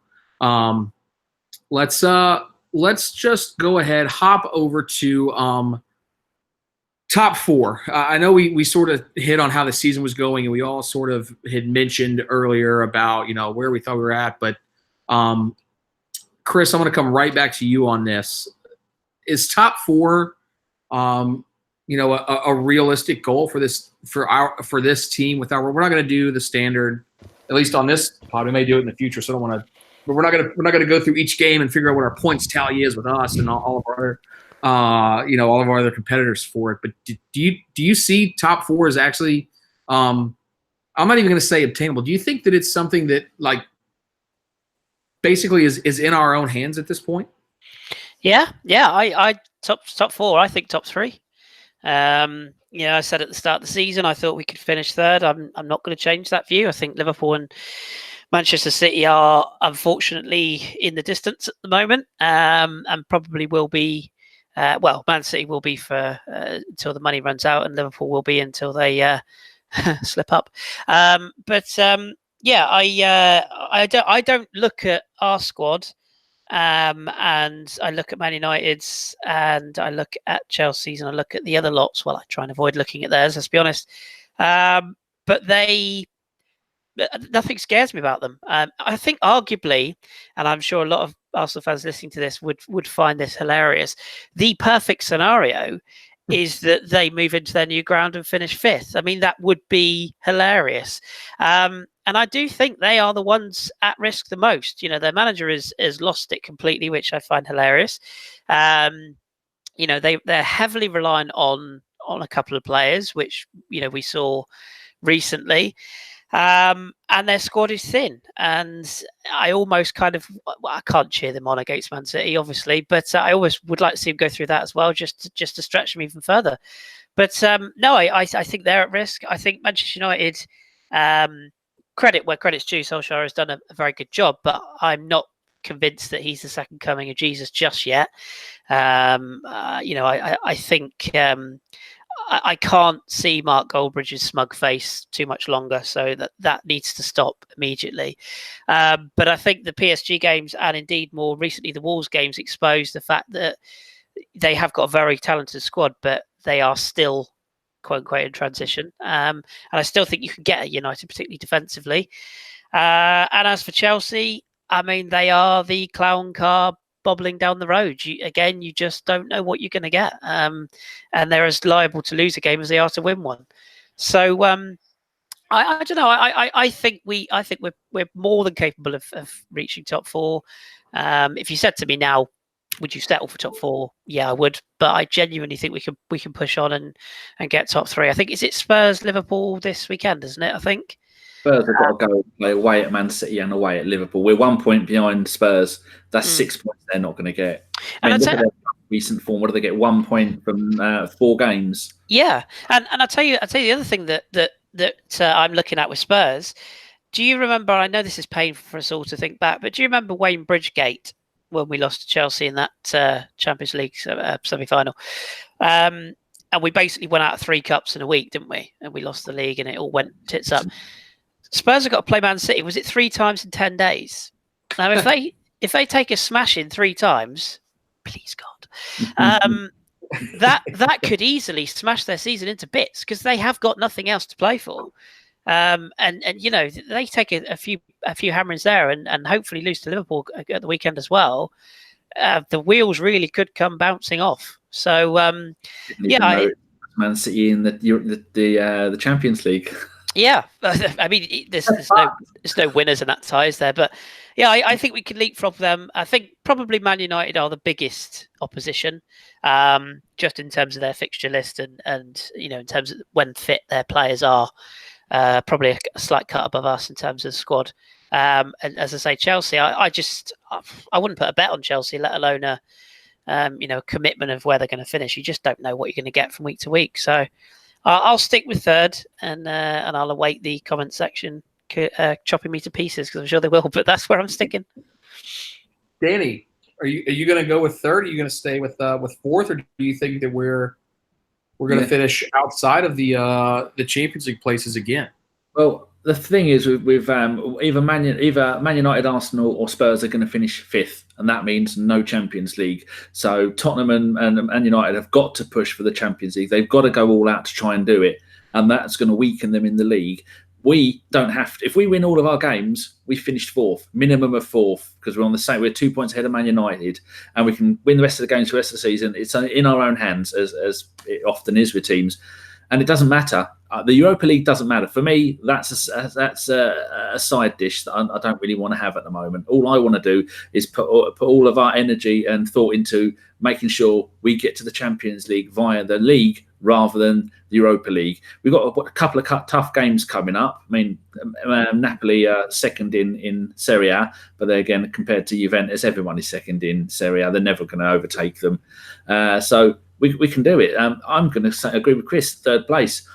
let's just go ahead, hop over to top four. I know we sort of hit on how the season was going, and we all sort of had mentioned earlier about, where we thought we were at. But Kris, I'm going to come right back to you on this. Is top four, a realistic goal for this team? We're not going to do the standard, at least on this pod. We may do it in the future, so I don't want to. But we're not going to go through each game and figure out what our points tally is with us and all of our other, all of our other competitors for it. But do you see top four as actually? I'm not even going to say obtainable. Do you think that it's something that basically is in our own hands at this point? Yeah. I top four. I think top three. I said at the start of the season I thought we could finish third. I'm not going to change that view. I think Liverpool and Manchester City are unfortunately in the distance at the moment, and probably will be. Man City will be for until the money runs out, and Liverpool will be until they slip up. I don't look at our squad. And I look at Man United's, and I look at Chelsea's, and I look at the other lots. Well, I try and avoid looking at theirs, let's be honest. But nothing scares me about them. I think arguably, and I'm sure a lot of Arsenal fans listening to this would find this hilarious, the perfect scenario is that they move into their new ground and finish fifth. I mean, that would be hilarious. And I do think they are the ones at risk the most. Their manager has lost it completely, which I find hilarious. They're heavily reliant on a couple of players, which we saw recently. And their squad is thin, and I almost I can't cheer them on against Man City, obviously, but I always would like to see them go through that as well, just to stretch them even further. But no, I think they're at risk. I think Manchester United, credit where credit's due, Solskjaer has done a very good job, but I'm not convinced that he's the second coming of Jesus just yet. I think I can't see Mark Goldbridge's smug face too much longer, so that needs to stop immediately. But I think the PSG games, and indeed more recently the Wolves games, exposed the fact that they have got a very talented squad, but they are still quote unquote in transition. And I still think you can get at United, particularly defensively. And as for Chelsea, I mean, they are the clown car bobbling down the road. You just don't know what you're going to get. And they're as liable to lose a game as they are to win one. So I don't know. I think we're more than capable of reaching top four. If you said to me now, would you settle for top four? Yeah, I would. But I genuinely think we can push on and get top three. I think it's Spurs, Liverpool this weekend, isn't it? I think Spurs have got to go play away at Man City and away at Liverpool. We're 1 point behind Spurs. That's 6 points they're not going to get. I mean, look at their recent form. What do they get? 1 point from 4 games. Yeah, and I'll tell you the other thing that I'm looking at with Spurs. Do you remember? I know this is painful for us all to think back, but do you remember Wayne Bridgegate when we lost to Chelsea in that Champions League semi-final? And we basically went out of 3 cups in a week, didn't we? And we lost the league, and it all went tits up. Spurs have got to play Man City. Was it 3 times in 10 days? Now, if they take a smashing 3 times, please God, that could easily smash their season into bits because they have got nothing else to play for. And they take a few hammerings there and hopefully lose to Liverpool at the weekend as well. The wheels really could come bouncing off. So Man City in the Champions League. Yeah, I mean, there's no winners in that tie, is there? But yeah, I think we can leapfrog them. I think probably Man United are the biggest opposition, just in terms of their fixture list and in terms of when fit their players are. Probably a slight cut above us in terms of the squad. And as I say, Chelsea, I wouldn't put a bet on Chelsea, let alone commitment of where they're going to finish. You just don't know what you're going to get from week to week. So I'll stick with third, and I'll await the comment section chopping me to pieces, because I'm sure they will. But that's where I'm sticking. Danny, are you going to go with third? Are you going to stay with fourth, or do you think that we're going to finish outside of the Champions League places again? Well, the thing is, with either Man United, Arsenal, or Spurs are going to finish fifth, and that means no Champions League. So Tottenham and United have got to push for the Champions League. They've got to go all out to try and do it, and that's going to weaken them in the league. We don't have to. If we win all of our games, we finished fourth, minimum of fourth, because we're on the same. We're 2 points ahead of Man United, and we can win the rest of the games for the rest of the season. It's in our own hands, as it often is with teams, and it doesn't matter. The Europa League doesn't matter for me. That's a side dish that I don't really want to have at the moment. All I want to do is put all of our energy and thought into making sure we get to the Champions League via the league rather than the Europa League. We've got a couple of tough games coming up. I mean, Napoli are second in Serie A, but then again, compared to Juventus, everyone is second in Serie A. They're never going to overtake them. So we can do it. I'm going to agree with Kris, third place.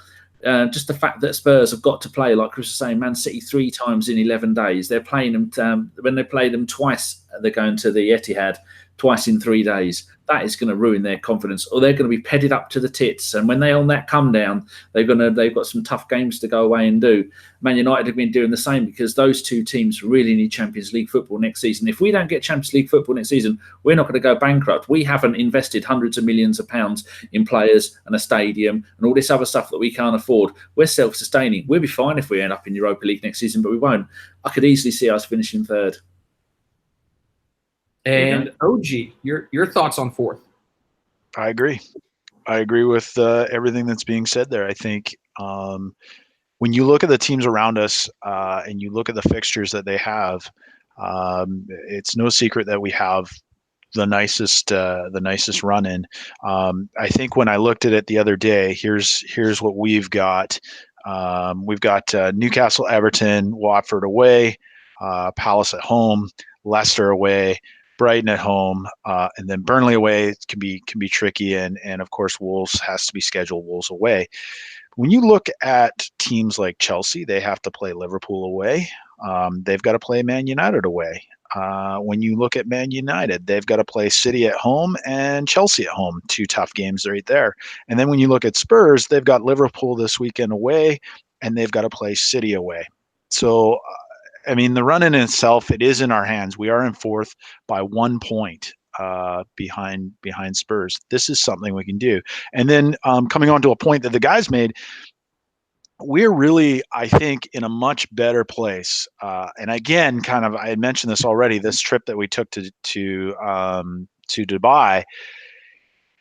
Just the fact that Spurs have got to play, like Kris was saying, Man City 3 times in 11 days. They're playing them, when they play them twice, they're going to the Etihad twice in 3 days. That is going to ruin their confidence, or they're going to be petted up to the tits. And when they're on that come down, they've got some tough games to go away and do. Man United have been doing the same, because those two teams really need Champions League football next season. If we don't get Champions League football next season, we're not going to go bankrupt. We haven't invested hundreds of millions of pounds in players and a stadium and all this other stuff that we can't afford. We're self-sustaining. We'll be fine if we end up in Europa League next season, but we won't. I could easily see us finishing third. And OG, your thoughts on fourth? I agree. I agree with everything that's being said there. I think when you look at the teams around us and you look at the fixtures that they have, it's no secret that we have the nicest run in. I think when I looked at it the other day, here's what we've got. We've got Newcastle, Everton, Watford away, Palace at home, Leicester away, Brighton at home, and then Burnley away. It can be tricky, and of course Wolves has to be scheduled. Wolves away. When you look at teams like Chelsea, they have to play Liverpool away. They've got to play Man United away. When you look at Man United, they've got to play City at home and Chelsea at home. 2 tough games right there. And then when you look at Spurs, they've got Liverpool this weekend away, and they've got to play City away. So I mean, the run in itself, it is in our hands. We are in fourth by 1 point behind Spurs. This is something we can do. And then coming on to a point that the guys made, we're really, I think, in a much better place. And again, kind of, I had mentioned this already. This trip that we took to Dubai,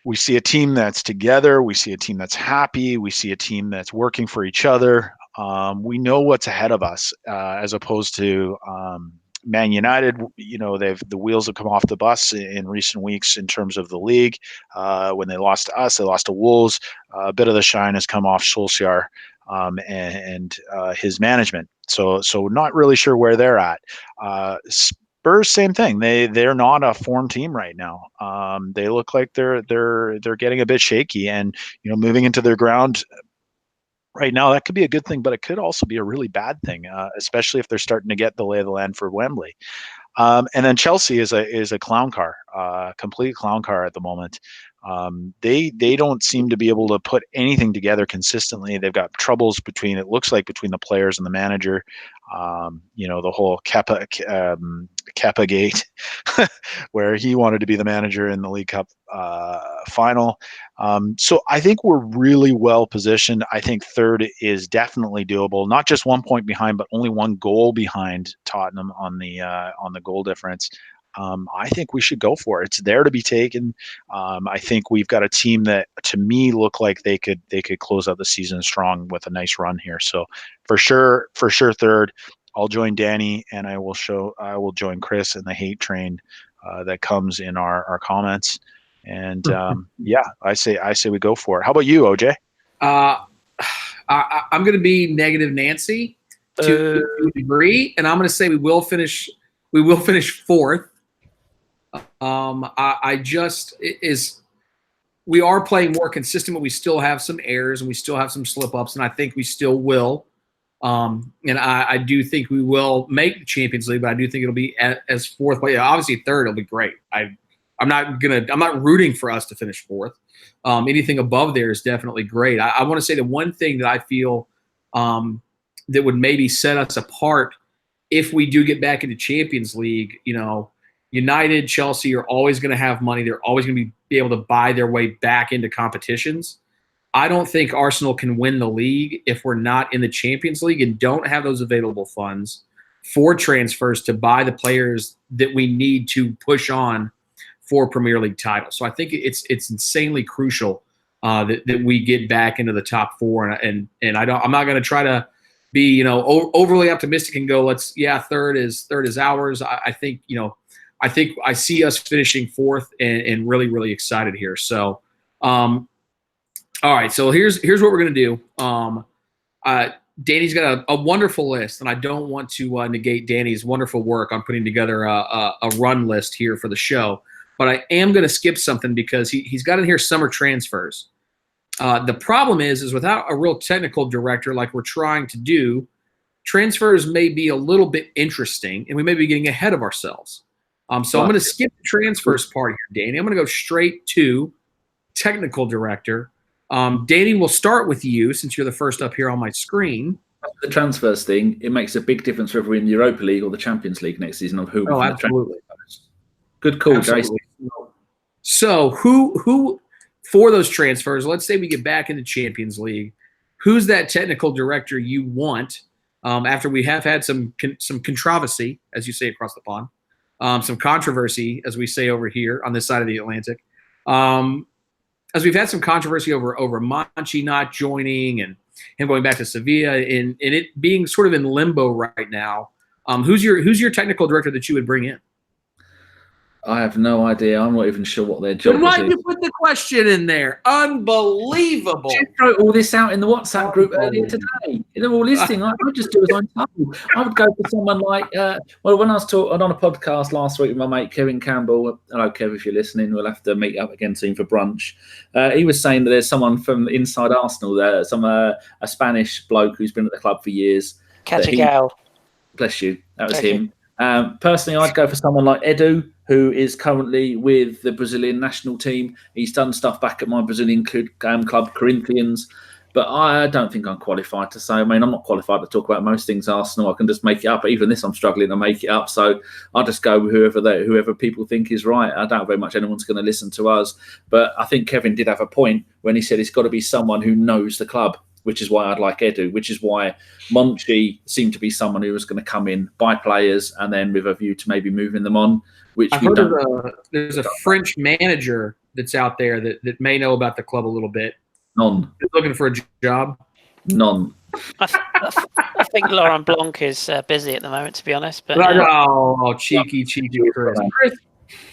we see a team that's together. We see a team that's happy. We see a team that's working for each other. We know what's ahead of us, as opposed to Man United. You know, the wheels have come off the bus in recent weeks in terms of the league. When they lost to us, they lost to Wolves. A bit of the shine has come off Solskjaer and his management. So not really sure where they're at. Spurs, same thing. They're not a form team right now. They look like they're getting a bit shaky, and moving into their ground right now, that could be a good thing, but it could also be a really bad thing, especially if they're starting to get the lay of the land for Wembley. And then Chelsea is a clown car, complete clown car at the moment. They don't seem to be able to put anything together consistently. They've got troubles between the players and the manager. The whole Kepa gate, where he wanted to be the manager in the League Cup final. So I think we're really well positioned. I think third is definitely doable. Not just 1 point behind, but only 1 goal behind Tottenham on the goal difference. I think we should go for it. It's there to be taken. I think we've got a team that, to me, look like they could close out the season strong with a nice run here. So for sure third. I'll join Danny, and I will join Kris in the hate train that comes in our comments. And I say we go for it. How about you, OJ? I'm going to be negative Nancy to a degree, and I'm going to say we will finish fourth. I just we are playing more consistent, but we still have some errors and we still have some slip ups, and I think we still will. And I do think we will make the Champions League, but I do think it'll be as fourth. But yeah, obviously third, it'll be great. I'm not rooting for us to finish fourth. Anything above there is definitely great. I want to say the one thing that I feel that would maybe set us apart if we do get back into Champions League, United, Chelsea are always going to have money. They're always going to be able to buy their way back into competitions. I don't think Arsenal can win the league if we're not in the Champions League and don't have those available funds for transfers to buy the players that we need to push on for Premier League titles. So I think it's insanely crucial that we get back into the top four. And I'm not going to try to be overly optimistic and go third is ours. I think I see us finishing fourth and really, really excited here. So. All right, so here's what we're going to do. Danny's got a wonderful list, and I don't want to negate Danny's wonderful work on putting together a run list here for the show. But I am going to skip something because he's got in here summer transfers. The problem is without a real technical director like we're trying to do, transfers may be a little bit interesting, and we may be getting ahead of ourselves. So I'm going to skip the transfers part here, Danny. I'm going to go straight to technical director. Danny, we'll start with you since you're the first up here on my screen. The transfers thing, it makes a big difference whether we're in the Europa League or the Champions League next season of who. Oh, absolutely. Good call, Absolutely. Jason. So who for those transfers, let's say we get back in the Champions League, who's that technical director you want after we have had some controversy, as you say across the pond, some controversy, as we say over here on this side of the Atlantic. As we've had some controversy over Monchi not joining and him going back to Sevilla and it being sort of in limbo right now, who's your technical director that you would bring in? I have no idea. I'm not even sure what their job is. Why did you put the question in there? Unbelievable. You wrote all this out in the WhatsApp group earlier today. They're all listening. I would just do as I'm told. I would go for someone like, when I was talking on a podcast last week with my mate Kevin Campbell, hello Kev, if you're listening, we'll have to meet up again soon for brunch. He was saying that there's someone from inside Arsenal there, a Spanish bloke who's been at the club for years. Categao. Bless you. That was him. Personally, I'd go for someone like Edu, who is currently with the Brazilian national team. He's done stuff back at my Brazilian club, Corinthians. But I don't think I'm qualified to say. I mean, I'm not qualified to talk about most things Arsenal. I can just make it up. But even this, I'm struggling to make it up. So I'll just go with whoever people think is right. I doubt very much anyone's going to listen to us. But I think Kevin did have a point when he said it's got to be someone who knows the club, which is why I'd like Edu, which is why Monchi seemed to be someone who was going to come in, buy players, and then with a view to maybe moving them on. Which I heard there's a French manager that's out there that may know about the club a little bit. None. Looking for a job? None. I think Laurent Blanc is busy at the moment, to be honest. But cheeky Chris.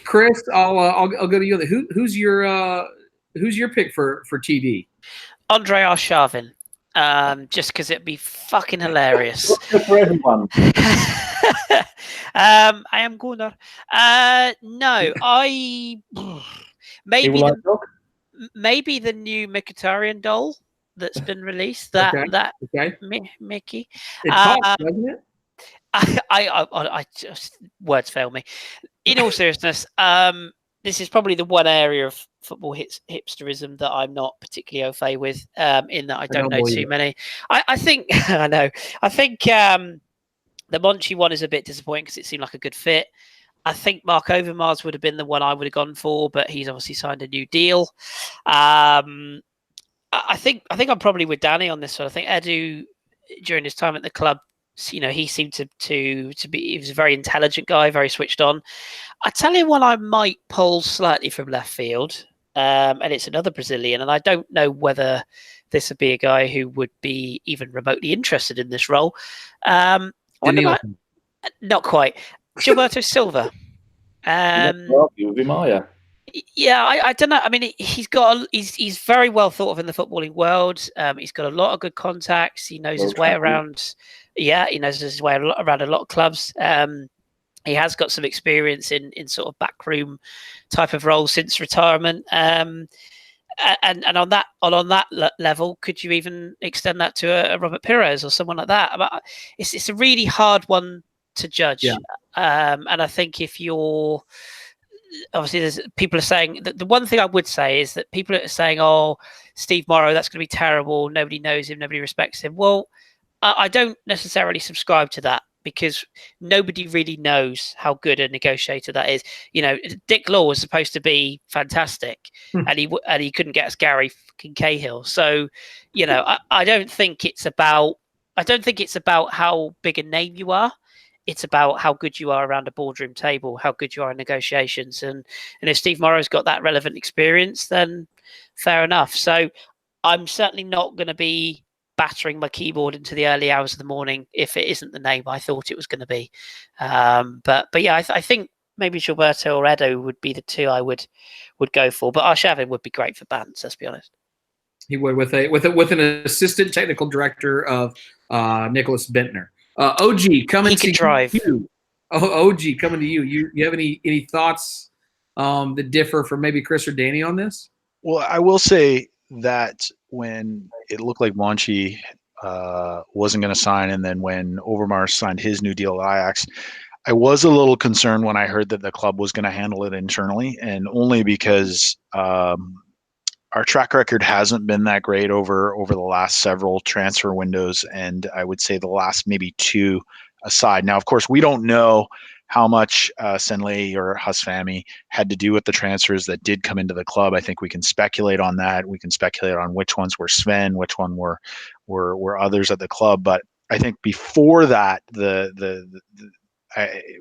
Chris, I'll go to you. Who's your pick for TD? Andre Arshavin. Just because it'd be fucking hilarious. For everyone. I am Gooner. No, maybe the new Mkhitaryan doll that's been released. Mickey. It talks, doesn't it? I just words fail me. In all seriousness, this is probably the one area of football hipsterism that I'm not particularly au fait with, in that I don't know too many. I think I know. I think the Monchi one is a bit disappointing because it seemed like a good fit. I think Mark Overmars would have been the one I would have gone for, but he's obviously signed a new deal. I think I'm probably with Danny on this one. I think Edu, during his time at the club, he seemed to be. He was a very intelligent guy, very switched on. I tell you one I might pull slightly from left field, and it's another Brazilian, and I don't know whether this would be a guy who would be even remotely interested in this role. Not quite. Gilberto Silva. Yeah, I don't know. I mean, he's very well thought of in the footballing world. He's got a lot of good contacts. He knows his way around. Yeah, he knows his way around a lot of clubs. he has got some experience in sort of backroom type of role since retirement. And on that level, could you even extend that to a Robert Pires or someone like that? But it's a really hard one to judge. Yeah. And I think if you're obviously, there's people are saying that the one thing I would say is that people are saying, "Oh, Steve Morrow, that's going to be terrible. Nobody knows him. Nobody respects him." Well, I don't necessarily subscribe to that because nobody really knows how good a negotiator that is. You know, Dick Law was supposed to be fantastic, and he couldn't get us Gary fucking Cahill. So, you know, I don't think it's about how big a name you are. It's about how good you are around a boardroom table, how good you are in negotiations, and if Steve Morrow's got that relevant experience, then fair enough. So I'm certainly not going to be battering my keyboard into the early hours of the morning if it isn't the name I thought it was going to be. But yeah, I think maybe Gilberto or Edo would be the two I would go for. But Arshavin would be great for Bants, let's be honest. He would with an assistant technical director of Nicholas Bentner. OG coming to drive. you. OG coming to you. You have any thoughts that differ from maybe Kris or Danny on this? Well, I will say that when it looked like Monchi wasn't going to sign, and then when Overmars signed his new deal at Ajax, I was a little concerned when I heard that the club was going to handle it internally, and only because our track record hasn't been that great over the last several transfer windows, and I would say the last maybe two aside. Now, of course, we don't know how much Senley or Hasfami had to do with the transfers that did come into the club. I think we can speculate on that. We can speculate on which ones were Sven, which one were others at the club. But I think before that,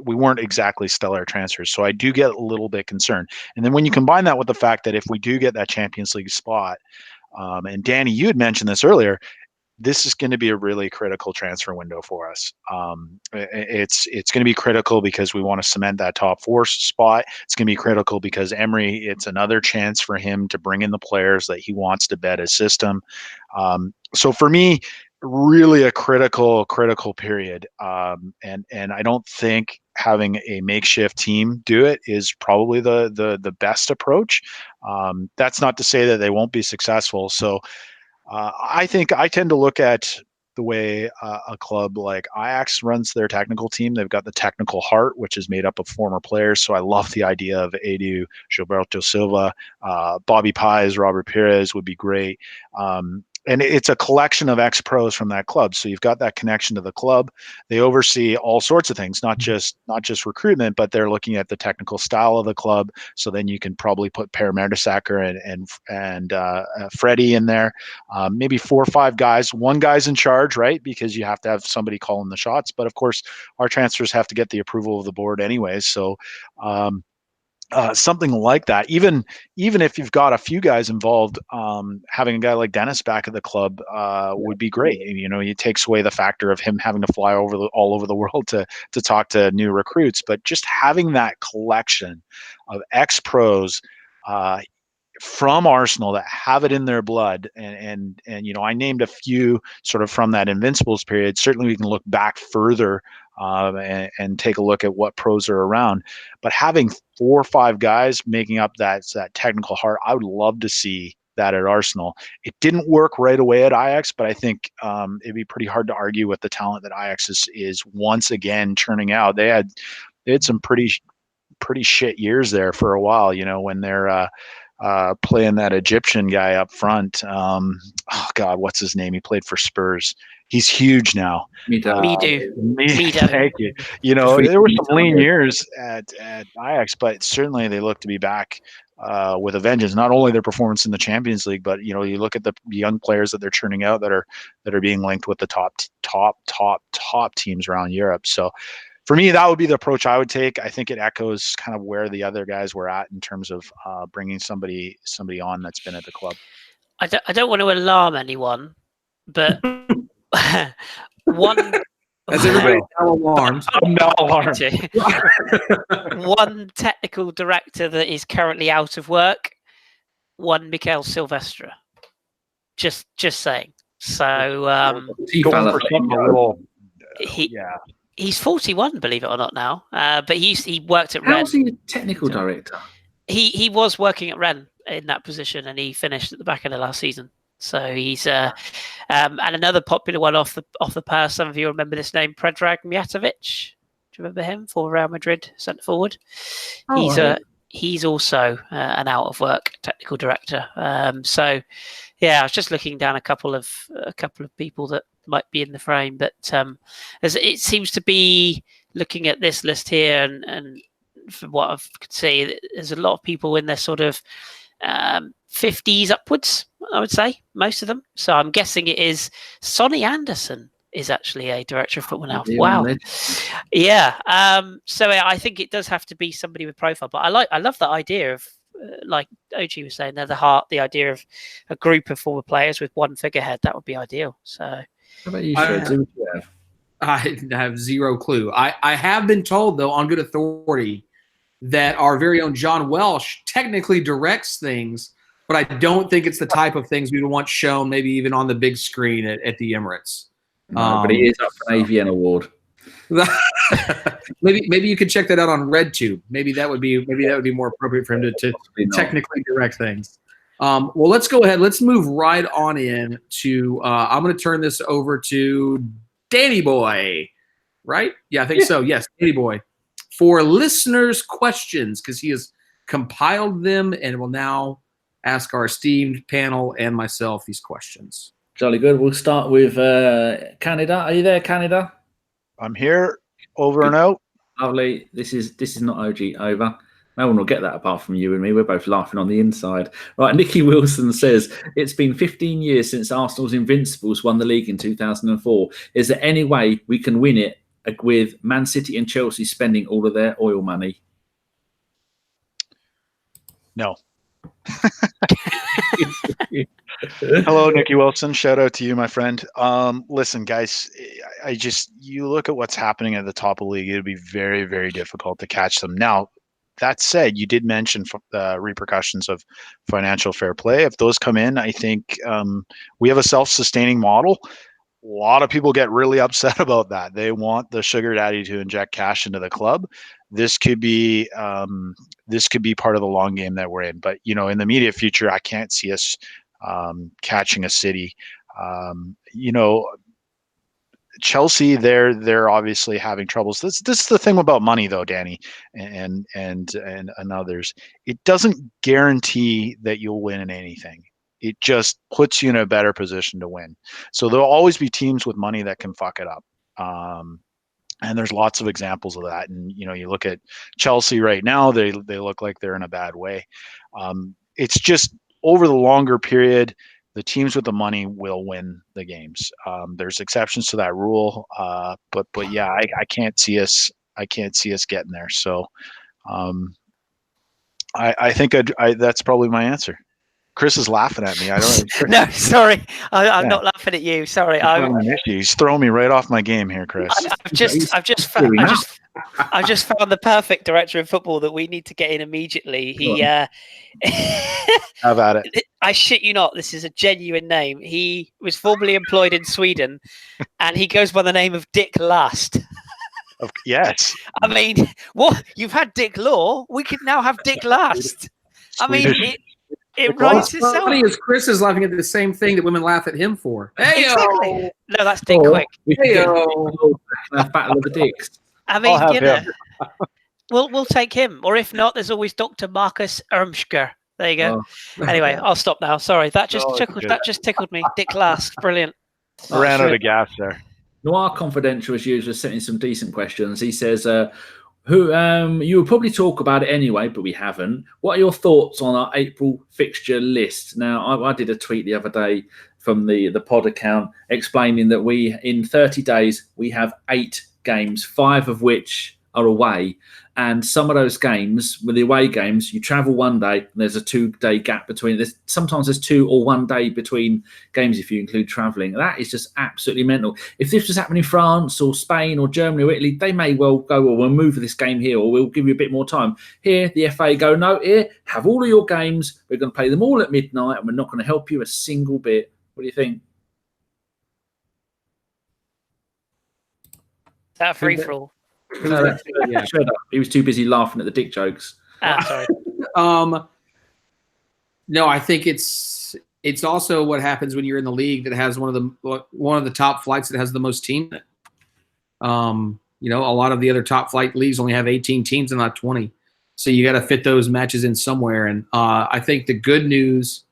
we weren't exactly stellar transfers. So I do get a little bit concerned. And then when you combine that with the fact that if we do get that Champions League spot, and Danny, you had mentioned this earlier, this is going to be a really critical transfer window for us. It's going to be critical because we want to cement that top four spot. It's going to be critical because Emery, it's another chance for him to bring in the players that he wants to bet his system. So for me, really a critical period. And I don't think having a makeshift team do it is probably the best approach. That's not to say that they won't be successful. So I think I tend to look at the way a club like Ajax runs their technical team. They've got the technical heart, which is made up of former players. So I love the idea of Edu, Gilberto Silva, Bobby Pires, Robert Pires would be great. And it's a collection of ex-pros from that club. So you've got that connection to the club. They oversee all sorts of things, not just recruitment, but they're looking at the technical style of the club. So then you can probably put Per Mertesacker and Freddie in there. Maybe 4 or 5 guys. One guy's in charge, right? Because you have to have somebody calling the shots. But of course, our transfers have to get the approval of the board anyways. So something like that, even if you've got a few guys involved, having a guy like Dennis back at the club would be great. You know, it takes away the factor of him having to fly all over the world to talk to new recruits, but just having that collection of ex-pros from Arsenal that have it in their blood, and you know, I named a few sort of from that Invincibles period. Certainly we can look back further and take a look at what pros are around, but having 4 or 5 guys making up that technical heart, I would love to see that at Arsenal. It didn't work right away at Ajax, but I think it'd be pretty hard to argue with the talent that Ajax is once again churning out. They had some pretty shit years there for a while, you know, when they're playing that Egyptian guy up front. Oh God, what's his name? He played for Spurs. He's huge now. Mido. Thank you. You know, there were some lean years at Ajax, but certainly they look to be back with a vengeance. Not only their performance in the Champions League, but you know, you look at the young players that they're churning out that are being linked with the top teams around Europe. So for me, that would be the approach I would take. I think it echoes kind of where the other guys were at in terms of bringing somebody on that's been at the club. I don't want to alarm anyone, but one. As everybody now alarmed. I'm now alarmed. One technical director that is currently out of work. One Mikel Silvestre. Just saying. So going for something a little. He's 41, believe it or not now. But he worked at Rennes. How's he a technical director? He was working at Rennes in that position, and he finished at the back end of last season. So he's and another popular one off the pass. Some of you remember this name, Predrag Mijatovic. Do you remember him for Real Madrid centre forward? He's also an out of work technical director. So yeah, I was just looking down a couple of people that might be in the frame, but it seems to be looking at this list here, and from what I could see, there's a lot of people in their sort of 50s upwards, I would say, most of them. So I'm guessing it is Sonny Anderson is actually a director of football now. Wow. Yeah. So I think it does have to be somebody with profile, but I love that idea of like OG was saying, the idea of a group of former players with one figurehead. That would be ideal. So how about you, Shreds? Who would you have? I have zero clue. I have been told, though, on good authority, that our very own John Welsh technically directs things, but I don't think it's the type of things we would want shown maybe even on the big screen at the Emirates. No, but he is up for an AVN award. maybe you could check that out on RedTube. Maybe that would be more appropriate for him to technically direct things. Well, let's go ahead. Let's move right on in to I'm going to turn this over to Danny Boy. Right? Yeah, I think so. Yes, Danny Boy. For listeners' questions, because he has compiled them and will now ask our esteemed panel and myself these questions. Jolly good. We'll start with Canada. Are you there, Canada? I'm here. Over and out. Lovely. This is not OG. Over. No one will get that apart from you and me. We're both laughing on the inside. Right. Nicky Wilson says, it's been 15 years since Arsenal's Invincibles won the league in 2004. Is there any way we can win it with Man City and Chelsea spending all of their oil money? No. Hello, Nicky Wilson. Shout out to you, my friend. Listen, guys, you look at what's happening at the top of the league. It'd be very, very difficult to catch them. Now, that said, you did mention the repercussions of financial fair play. If those come in, I think we have a self-sustaining model. A lot of people get really upset about that. They want the sugar daddy to inject cash into the club. This could be part of the long game that we're in. But in the immediate future, I can't see us catching a City. Chelsea, they're obviously having troubles. This is the thing about money, though, Danny, and others. It doesn't guarantee that you'll win in anything. It just puts you in a better position to win. So there'll always be teams with money that can fuck it up. And there's lots of examples of that. And, you look at Chelsea right now, they look like they're in a bad way. It's just over the longer period, the teams with the money will win the games. There's exceptions to that rule. But yeah, I can't see us getting there. So I think that's probably my answer. Chris is laughing at me. I don't. No, sorry, I'm not laughing at you. Sorry, he's throwing me right off my game here, Chris. I've just found the perfect director of football that we need to get in immediately. He have at it. I shit you not. This is a genuine name. He was formerly employed in Sweden, and he goes by the name of Dick Last. Yes. I mean, what you've had Dick Law, we could now have Dick Last. I mean. It writes itself. What's funny is Chris is laughing at the same thing that women laugh at him for. Hey, exactly. No, that's Dick Quick. Battle of the Dicks. I mean, we'll take him. Or if not, there's always Dr. Marcus Ermschker. There you go. Anyway, I'll stop now. Sorry, that just tickled me. Dick Last, brilliant. I ran out of gas there. Noir Confidential, as usual, sent in some decent questions. He says, "Who you will probably talk about it anyway, but we haven't. What are your thoughts on our April fixture list?" Now, I did a tweet the other day from the pod account explaining that in 30 days we have 8 games, 5 of which are away, and some of those games, with the away games, you travel one day and there's a 2-day gap between. Sometimes there's 2 or 1 day between games if you include travelling. That is just absolutely mental. If this was happening in France or Spain or Germany or Italy, they may well go, well, we'll move this game here or we'll give you a bit more time. Here, the FA go, no, here, have all of your games. We're going to play them all at midnight and we're not going to help you a single bit. What do you think? that free for all? No, that's Yeah. Shredder. He was too busy laughing at the dick jokes. Sorry. No, I think it's also what happens when you're in the league that has one of the top flights that has the most teams in it. A lot of the other top flight leagues only have 18 teams and not 20. So you got to fit those matches in somewhere. And I think the good news,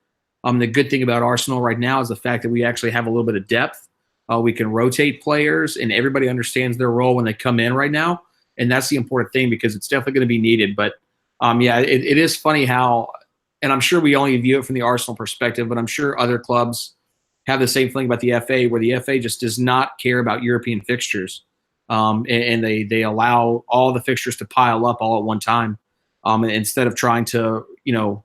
the good thing about Arsenal right now is the fact that we actually have a little bit of depth. We can rotate players, and everybody understands their role when they come in right now. And that's the important thing because it's definitely going to be needed. But, it is funny how – and I'm sure we only view it from the Arsenal perspective, but I'm sure other clubs have the same feeling about the FA, where the FA just does not care about European fixtures. And they allow all the fixtures to pile up all at one time. Instead of trying to,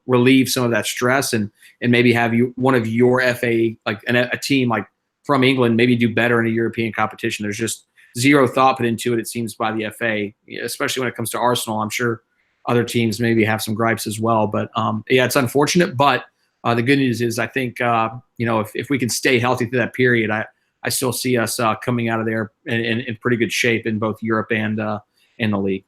relieve some of that stress and maybe have one of your FA, like a team like from England, maybe do better in a European competition. There's just zero thought put into it, it seems, by the FA, especially when it comes to Arsenal. I'm sure other teams maybe have some gripes as well. But, it's unfortunate. But the good news is I think, if we can stay healthy through that period, I still see us coming out of there in pretty good shape in both Europe and in the league.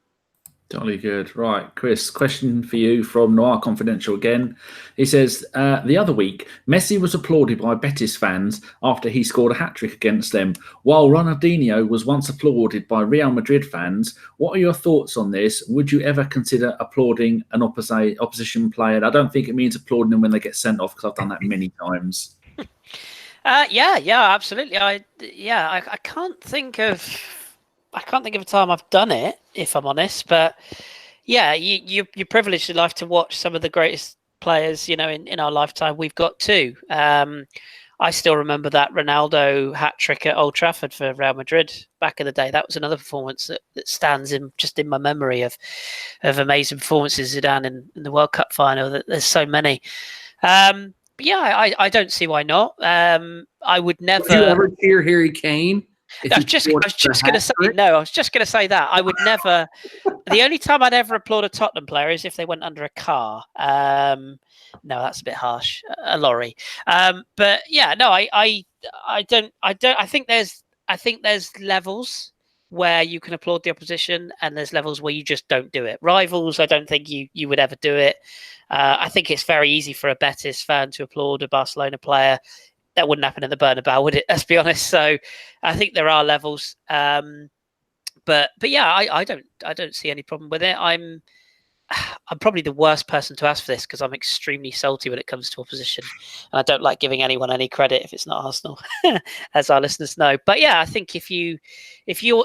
Totally good. Right, Kris, question for you from Noir Confidential again. He says, the other week, Messi was applauded by Betis fans after he scored a hat-trick against them, while Ronaldinho was once applauded by Real Madrid fans. What are your thoughts on this? Would you ever consider applauding an opposition player? I don't think it means applauding them when they get sent off, because I've done that many times. Yeah, absolutely. I can't think of a time I've done it, if I'm honest. But yeah, you're privileged in life to watch some of the greatest players, in our lifetime. We've got too. I still remember that Ronaldo hat trick at Old Trafford for Real Madrid back in the day. That was another performance that stands in my memory of amazing performances. Zidane in the World Cup final. There's so many. But yeah, I don't see why not. I would never. Would you ever cheer Harry Kane? I was just going to say no. I was just going to say that I would never. The only time I'd ever applaud a Tottenham player is if they went under a car. No, that's a bit harsh. A lorry. But yeah, no, I don't. I think there's levels where you can applaud the opposition, and there's levels where you just don't do it. Rivals, I don't think you would ever do it. I think it's very easy for a Betis fan to applaud a Barcelona player. That wouldn't happen in the Bernabeu, would it? Let's be honest. So I think there are levels. But yeah, I don't see any problem with it. I'm probably the worst person to ask for this because I'm extremely salty when it comes to opposition, and I don't like giving anyone any credit if it's not Arsenal, as our listeners know. But yeah, I think if you're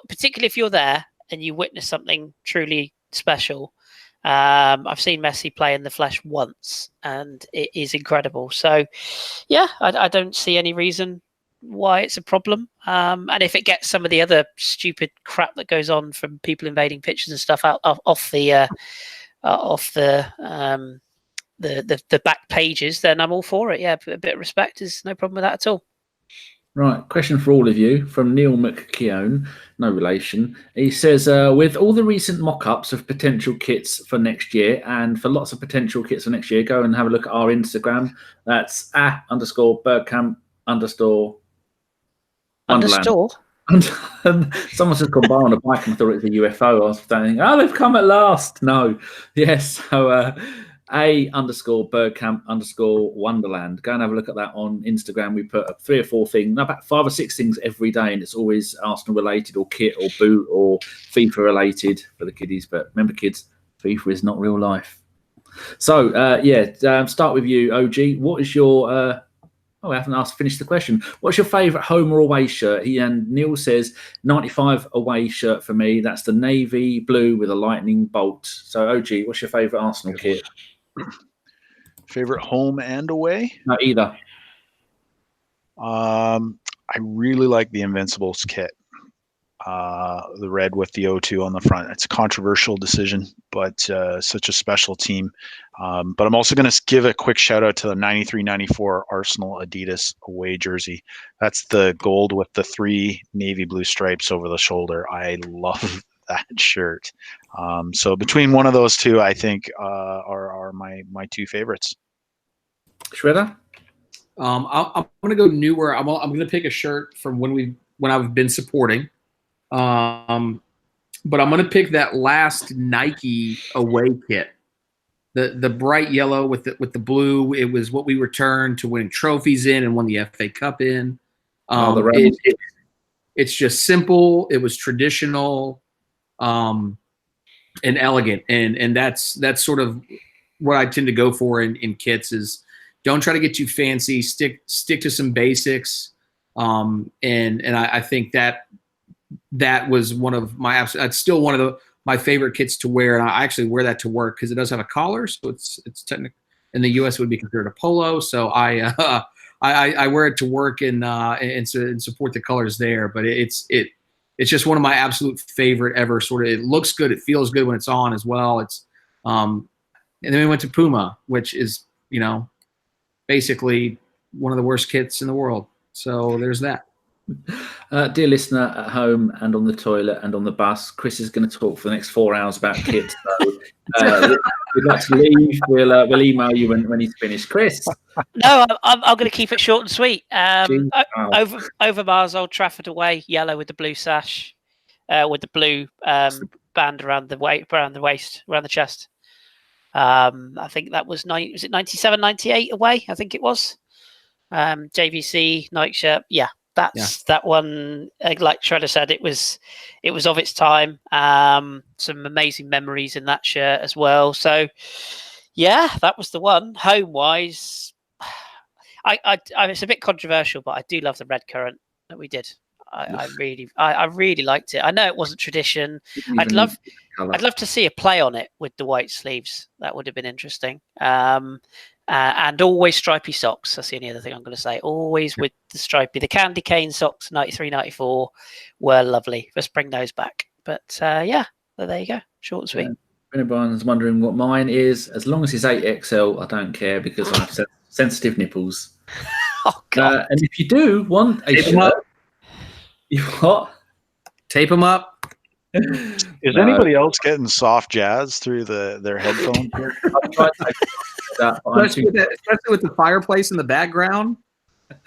particularly if you're there and you witness something truly special. I've seen Messi play in the flesh once, and it is incredible. So, yeah, I don't see any reason why it's a problem. And if it gets some of the other stupid crap that goes on from people invading pitches and stuff out off the back pages, then I'm all for it. Yeah, a bit of respect is no problem with that at all. Right, question for all of you from Neil Mkhitaryan, no relation. He says, with all the recent mock-ups of potential kits for next year, and for lots of potential kits for next year, go and have a look at our Instagram. That's @_Bergkamp_ Wonderland. And someone says come by on a bike and I thought it was a UFO. I was thinking, they've come at last. No. Yes, so @_Bergkamp_ Wonderland. Go and have a look at that on Instagram. We put up 3 or 4 things, about 5 or 6 things every day, and it's always Arsenal related or kit or boot or FIFA related for the kiddies. But remember, kids, FIFA is not real life. So start with you, OG. What is your I haven't finished the question. What's your favourite home or away shirt? Neil says 95 away shirt for me. That's the navy blue with a lightning bolt. So OG, what's your favourite Arsenal kit? Favorite home and away? Not either. I really like the Invincibles kit. The red with the O2 on the front. It's a controversial decision, but such a special team. But I'm also going to give a quick shout out to the 93-94 Arsenal Adidas away jersey. That's the gold with the 3 navy blue stripes over the shoulder. I love that shirt. So between one of those two, I think are my 2 favorites. Shredder? I'm going to go newer. I'm going to pick a shirt from when I've been supporting. But I'm going to pick that last Nike away kit. The bright yellow with the blue. It was what we returned to winning trophies in and won the FA Cup in. It's just simple. It was traditional, and elegant, and that's sort of what I tend to go for in kits. Is don't try to get too fancy. Stick to some basics. And I think that was one of my it's still one of my favorite kits to wear, and I actually wear that to work because it does have a collar, so it's technically in the U.S. it would be considered a polo. So I wear it to work and support the colors there. But it's just one of my absolute favorite ever. Sort of, it looks good, it feels good when it's on as well. It's and then we went to Puma, which is basically one of the worst kits in the world. So there's that. Dear listener at home and on the toilet and on the bus, Kris is going to talk for the next 4 hours about kits. So we'd like to leave. We'll email you when he's finished. Kris? No, I'm going to keep it short and sweet. Over Mars, Old Trafford away, yellow with the blue sash, with the blue band around the waist, around the chest. I think that was 97, 98 away. I think it was. JVC night shirt. Yeah. That one, like Shredder said, it was of its time. Some amazing memories in that shirt as well. So, yeah, that was the one. Home wise, it's a bit controversial, but I do love the red currant that we did. I really liked it. I know it wasn't tradition. I'd love to see a play on it with the white sleeves. That would have been interesting. And always stripy socks. That's the only other thing I'm going to say. Always with the stripy. The candy cane socks, 93, 94, were lovely. Let's bring those back. But there you go. Short and sweet. If anyone's wondering what mine is, as long as it's 8XL, I don't care because I have sensitive nipples. Oh, God. And if you do want a shirt, you what? Tape them up. Is anybody else getting soft jazz through their headphones here? I've tried to especially with the fireplace in the background.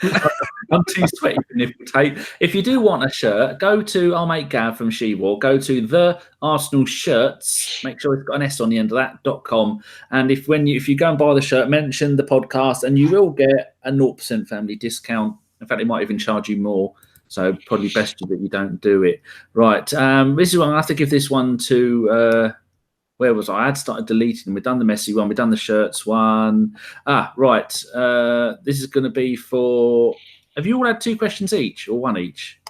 I'm too sweaty for nipple tape. If you do want a shirt, go to our mate Gav from She-War. Go to the Arsenal Shirts. Make sure it's got an S on the end of that .com. And if you go and buy the shirt, mention the podcast, and you will get a 0% family discount. In fact, they might even charge you more. So probably best that you don't do it. Right. This is one I have to give this one to. Where was I? I had started deleting them. We've done the Messi one. We've done the shirts one. Right. This is going to be for. Have you all had 2 questions each or 1 each?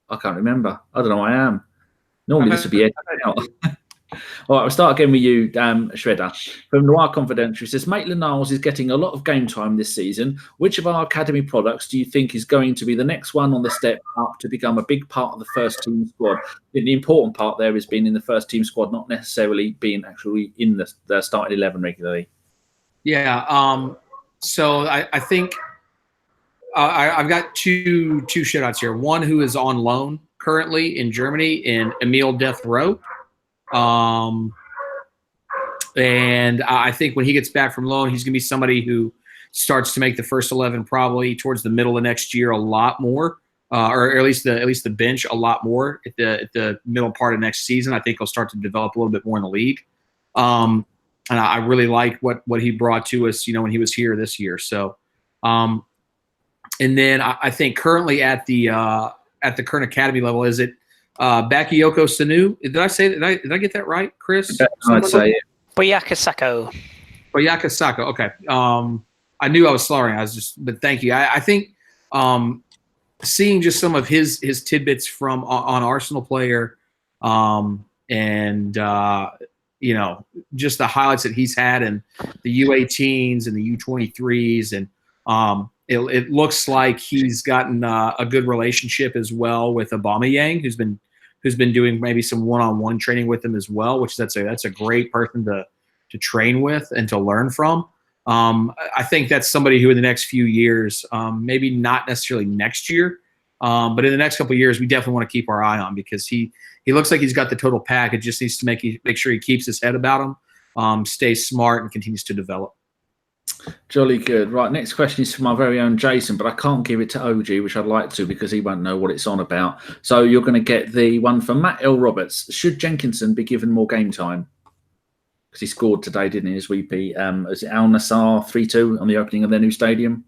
I can't remember. I don't know where I am. Normally this would be edited out. All right, we'll start again with you, Shredder. From Noir Confidential, it says, Maitland-Niles is getting a lot of game time this season. Which of our academy products do you think is going to be the next one on the step up to become a big part of the first team squad? The important part there is being in the first team squad, not necessarily being actually in the starting 11 regularly. Yeah. So I think I've got two shout-outs here. One who is on loan currently in Germany in Emile Death Row. And I think when he gets back from loan, he's going to be somebody who starts to make the first 11 probably towards the middle of next year a lot more, or at least the bench a lot more at the middle part of next season. I think he'll start to develop a little bit more in the league. And I really like what he brought to us, when he was here this year. So, and then I think currently at the current academy level, is it Bakayoko Sanu? Did I say that? Did I get that right, Kris? I'd say it. Boyaka Sako. Okay. I knew I was slurring. But thank you. I think seeing just some of his tidbits from on Arsenal player, and just the highlights that he's had in the U18s and the U23s, and it looks like he's gotten a good relationship as well with Aubameyang, who's been doing maybe some one-on-one training with him as well, which that's a great person to train with and to learn from. I think that's somebody who in the next few years, maybe not necessarily next year, but in the next couple of years, we definitely want to keep our eye on, because he looks like he's got the total package. Just needs to make sure he keeps his head about him, stays smart, and continues to develop. Jolly good. Right, next question is from our very own Jason, but I can't give it to OG, which I'd like to because he won't know what it's on about. So you're going to get the one from Matt L. Roberts. Should Jenkinson be given more game time? Because he scored today, didn't he, as we beat is it Al Nassr 3-2 on the opening of their new stadium?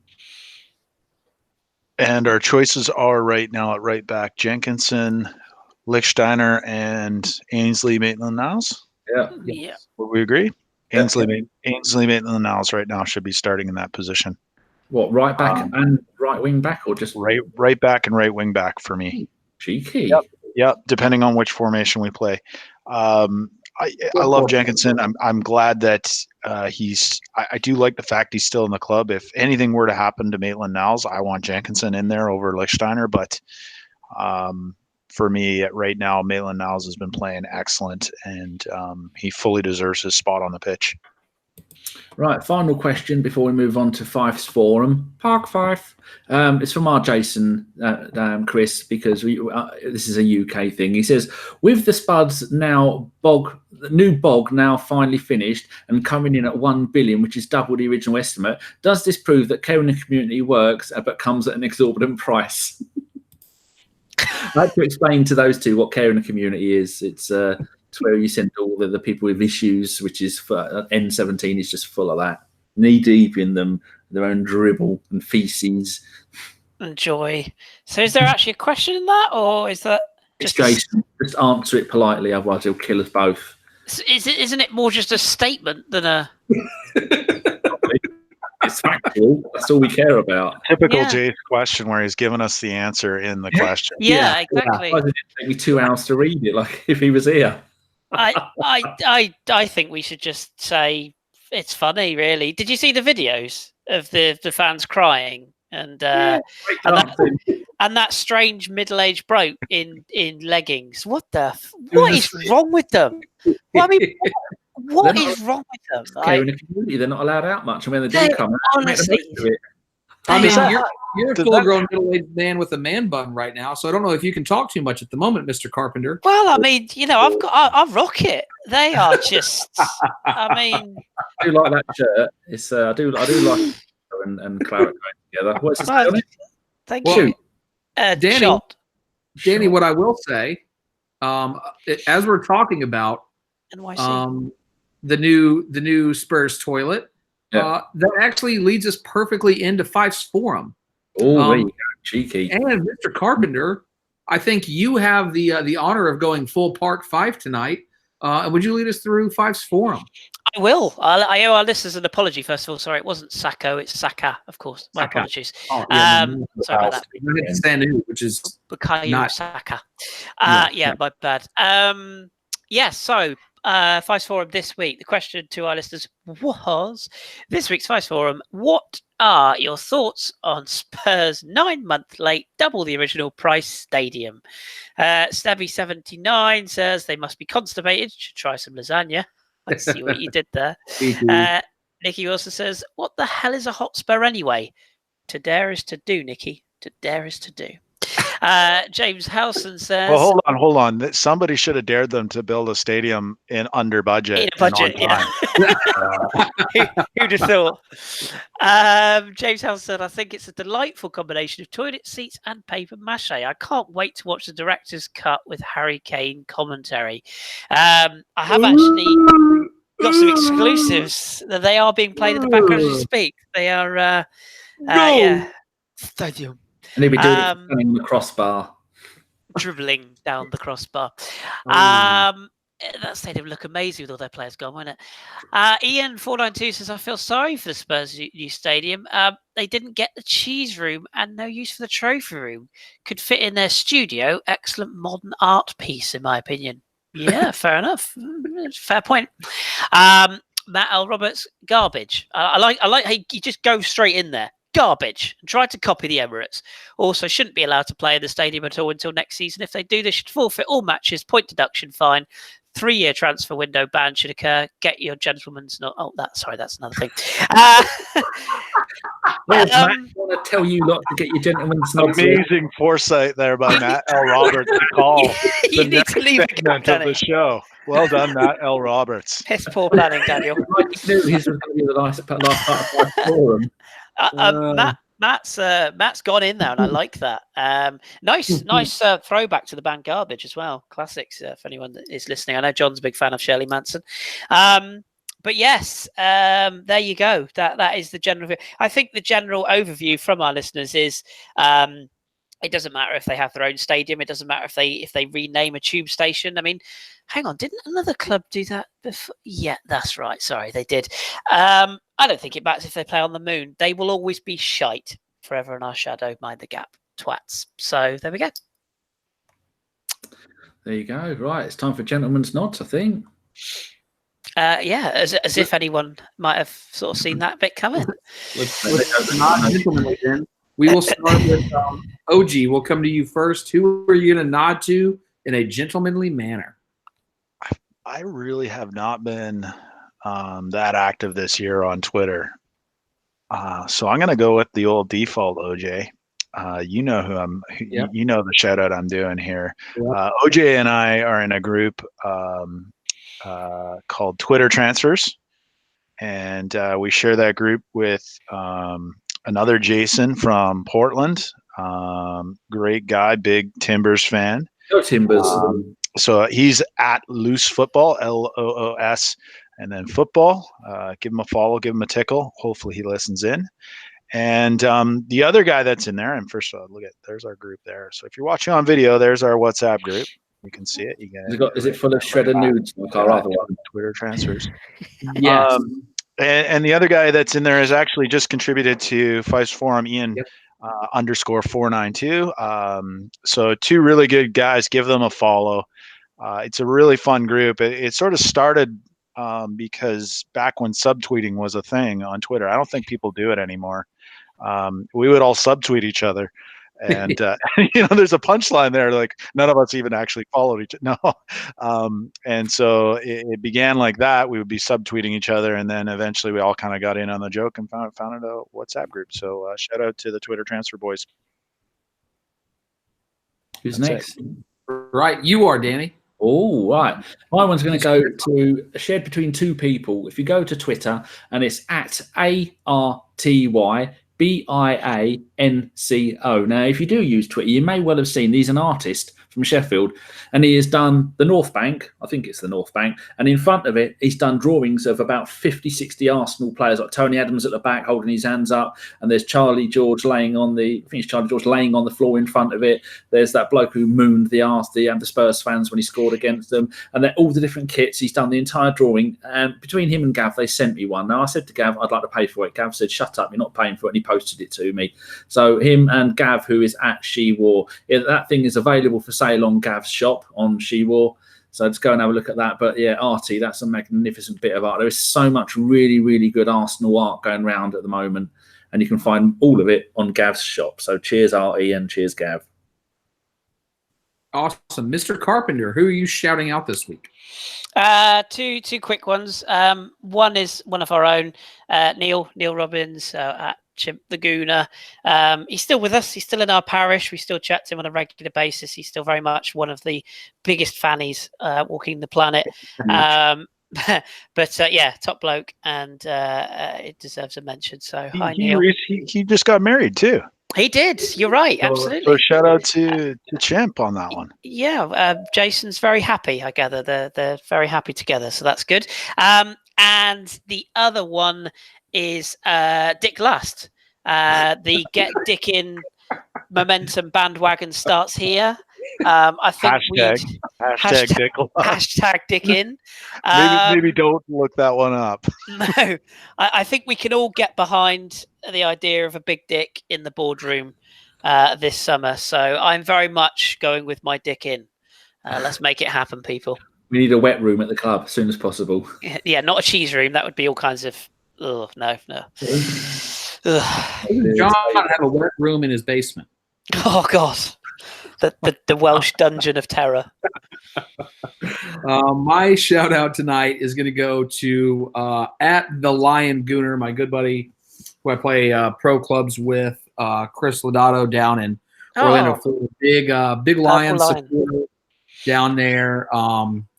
And our choices are right now at right back: Jenkinson, Lichtsteiner, and Ainsley Maitland-Niles. Yeah. Would we agree? Yeah. Ainsley Maitland-Niles right now should be starting in that position. What, right back and right wing back, or just right back and right wing back for me? Cheeky. Yep. Depending on which formation we play. I love Jenkinson. I'm glad that he's. I do like the fact he's still in the club. If anything were to happen to Maitland-Niles, I want Jenkinson in there over Lichtsteiner. But for me, right now, Maitland-Niles has been playing excellent, and he fully deserves his spot on the pitch. Right, final question before we move on to Fife's Forum. Park Fife. It's from our Jason, Kris, because this is a UK thing. He says, with the Spuds now the new bog now finally finished and coming in at 1 billion, which is double the original estimate, does this prove that care in the community works but comes at an exorbitant price? I'd like to explain to those two what care in the community is. It's where you send all the people with issues, which is for N17 is just full of that, knee deep in them, their own dribble and feces and joy. So, is there actually a question in that, or is that just Jason? Just answer it politely, otherwise he'll kill us both. Isn't it more just a statement than a? It's factual. That's all we care about. Typical Jay's question, where he's given us the answer in the question. Yeah, exactly. Why did it take me 2 hours to read it? Like if he was here. I think we should just say it's funny. Really, did you see the videos of the fans crying and that strange middle-aged bloke in leggings? What is wrong with them? Well, I mean, what is wrong with them? In the community, they're not allowed out much, and when they do come out, honestly. I mean, you're a full-grown middle-aged man with a man bun right now, so I don't know if you can talk too much at the moment, Mr. Carpenter. Well, I mean, I rock it. They are just. I mean, I do like that shirt. It's I do like and Claret going together. What's his name? Thank you, Danny. What I will say, as we're talking about NYC. The new Spurs toilet. Yeah. That actually leads us perfectly into Fife's Forum. Oh, cheeky. And Mr. Carpenter, I think you have the honor of going full Park Fife tonight. And would you lead us through Fife's Forum? I will. I owe our listeners an apology, first of all. Sorry, it wasn't Sacco, it's Saka, of course. My apologies. Oh, yeah, sorry about that. Sanu, which is Bukayo Saka. My bad. So Fife's Forum this week. The question to our listeners was, this week's Fife's Forum, what are your thoughts on Spurs' 9-month late, double the original price stadium? Stabby79 says they must be constipated, should try some lasagna. I see what you did there. Nikki also says, what the hell is a Hotspur anyway? To dare is to do, Nikki. To dare is to do. James Howson says, well, hold on. Somebody should have dared them to build a stadium in under budget. In a budget, yeah. Who'd have thought? James Howson said, I think it's a delightful combination of toilet seats and paper mache. I can't wait to watch the director's cut with Harry Kane commentary. I have actually got some exclusives that they are being played in the background as we speak. They are stadium. And he'll be doing it the crossbar. Dribbling down the crossbar. That stadium look amazing with all their players gone, won't it? Ian492 says, I feel sorry for the Spurs' new stadium. They didn't get the cheese room and no use for the trophy room. Could fit in their studio. Excellent modern art piece, in my opinion. Yeah, fair enough. Fair point. Matt L. Roberts, garbage. I like how you just go straight in there. Garbage, and tried to copy the Emirates. Also, shouldn't be allowed to play in the stadium at all until next season. If they do, they should forfeit all matches, point deduction fine, 3-year transfer window ban should occur. Get your gentleman's not. Oh, that's another thing. Matt, I want to tell you lot to get your gentleman's nods. Amazing foresight there by Matt L. Roberts to call you need to leave segment of the show. Well done, Matt L. Roberts. Piss poor planning, Daniel. I just knew his was going to be the last part of my forum. Matt's gone in there, and I like that. Nice throwback to the band Garbage as well. Classics for anyone that is listening. I know John's a big fan of Shirley Manson. But yes, there you go. That is the general view. I think the general overview from our listeners is it doesn't matter if they have their own stadium. It doesn't matter if they rename a tube station. I mean, hang on, didn't another club do that before? Yeah, that's right. Sorry, they did. I don't think it matters if they play on the moon. They will always be shite. Forever in our shadow, mind the gap, twats. So there we go. There you go. Right, it's time for gentleman's nods, I think. Yeah, as if anyone might have sort of seen that bit coming. Not gentlemanly then. We will start with OG. We'll come to you first. Who are you going to nod to in a gentlemanly manner? I really have not been that active this year on Twitter. So I'm going to go with the old default, OJ. You know who I'm. Yep. You know the shout out I'm doing here. Yep. OJ and I are in a group called Twitter Transfers, and we share that group with another Jason from Portland. Great guy, big Timbers fan. Go Timbers. So he's at Loose Football, LOOS, and then football. Give him a follow, give him a tickle. Hopefully he listens in. And the other guy that's in there, and first of all, look at, there's our group there. So if you're watching on video, there's our WhatsApp group. You can see it. Is it full of shredded nudes like our other one? Twitter Transfers. Yes. And the other guy that's in there has actually just contributed to Fife's Forum, Ian _492. So two really good guys. Give them a follow. It's a really fun group. It sort of started because back when subtweeting was a thing on Twitter, I don't think people do it anymore. We would all subtweet each other. And there's a punchline there, like none of us even actually followed each other. No. And so it began like that. We would be subtweeting each other, and then eventually we all kind of got in on the joke and found a WhatsApp group. So shout out to the Twitter Transfer boys. Who's That's next? Right, you are, Danny. Oh, right. My one's going to go to shared between two people. If you go to Twitter, and it's at ARTYBIANCO. Now, if you do use Twitter, you may well have seen he's an artist from Sheffield, and he has done the North Bank. I think it's the North Bank. And in front of it, he's done drawings of about 50, 60 Arsenal players, like Tony Adams at the back holding his hands up. And there's Charlie George laying on the floor in front of it. There's that bloke who mooned the Spurs fans when he scored against them. And then all the different kits. He's done the entire drawing. And between him and Gav, they sent me one. Now, I said to Gav, I'd like to pay for it. Gav said, shut up, you're not paying for it. And he posted it to me. So him and Gav, who is at SheWar, that thing is available for sale on Gav's shop on SheWar. So just go and have a look at that. But yeah, Artie, that's a magnificent bit of art. There is so much really, really good Arsenal art going around at the moment, and you can find all of it on Gav's shop. So cheers, Artie, and cheers, Gav. Awesome. Mr. Carpenter, who are you shouting out this week? Two quick ones. One is one of our own, Neil Robbins at Chimp the Gooner. He's still with us. He's still in our parish. We still chat to him on a regular basis. He's still very much one of the biggest fannies walking the planet. But yeah, top bloke, and it deserves a mention. So hi, Neil. He just got married too. He did. You're right. Absolutely. So shout out to Chimp on that one. Yeah, Jason's very happy. I gather they're very happy together, so that's good. And the other one is Dick Lust. The Get Dick In momentum bandwagon starts here. I think hashtag Dick Lust. Hashtag Dick In. Maybe don't look that one up. No, I think we can all get behind the idea of a big dick in the boardroom this summer. So I'm very much going with my dick in. Let's make it happen, people. We need a wet room at the club as soon as possible. Yeah, not a cheese room. That would be all kinds of... Oh, no. John have a wet room in his basement. Oh, God. The Welsh dungeon of terror. My shout out tonight is going to go to at the Lion Gooner, my good buddy who I play pro clubs with, Kris Lodato down in Orlando, Florida. Big Lion supporter down there.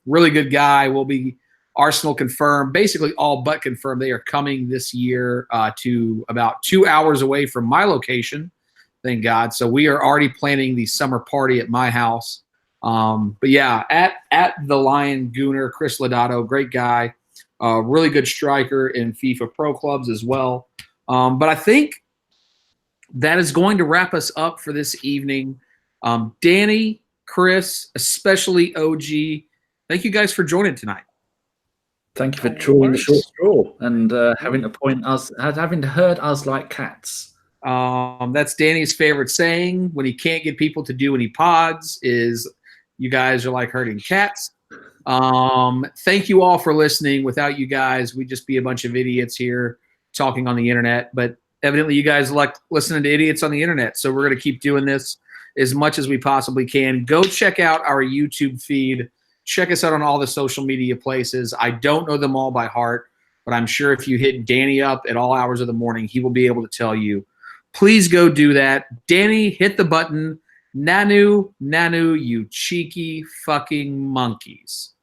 Really good guy. Will be Arsenal confirmed, basically all but confirmed. They are coming this year to about 2 hours away from my location. Thank God. So we are already planning the summer party at my house. But yeah, at the Lion Gooner, Kris Lodato, great guy, really good striker in FIFA Pro Clubs as well. But I think that is going to wrap us up for this evening. Danny, Kris, especially OG, thank you guys for joining tonight. Thank you for drawing the short straw and having to herd us like cats. That's Danny's favorite saying when he can't get people to do any pods is you guys are like herding cats. Thank you all for listening. Without you guys, we'd just be a bunch of idiots here talking on the internet. But evidently you guys like listening to idiots on the internet. So we're going to keep doing this as much as we possibly can. Go check out our YouTube feed. Check us out on all the social media places. I don't know them all by heart, but I'm sure if you hit Danny up at all hours of the morning, he will be able to tell you. Please go do that. Danny, hit the button. Nanu, you cheeky fucking monkeys.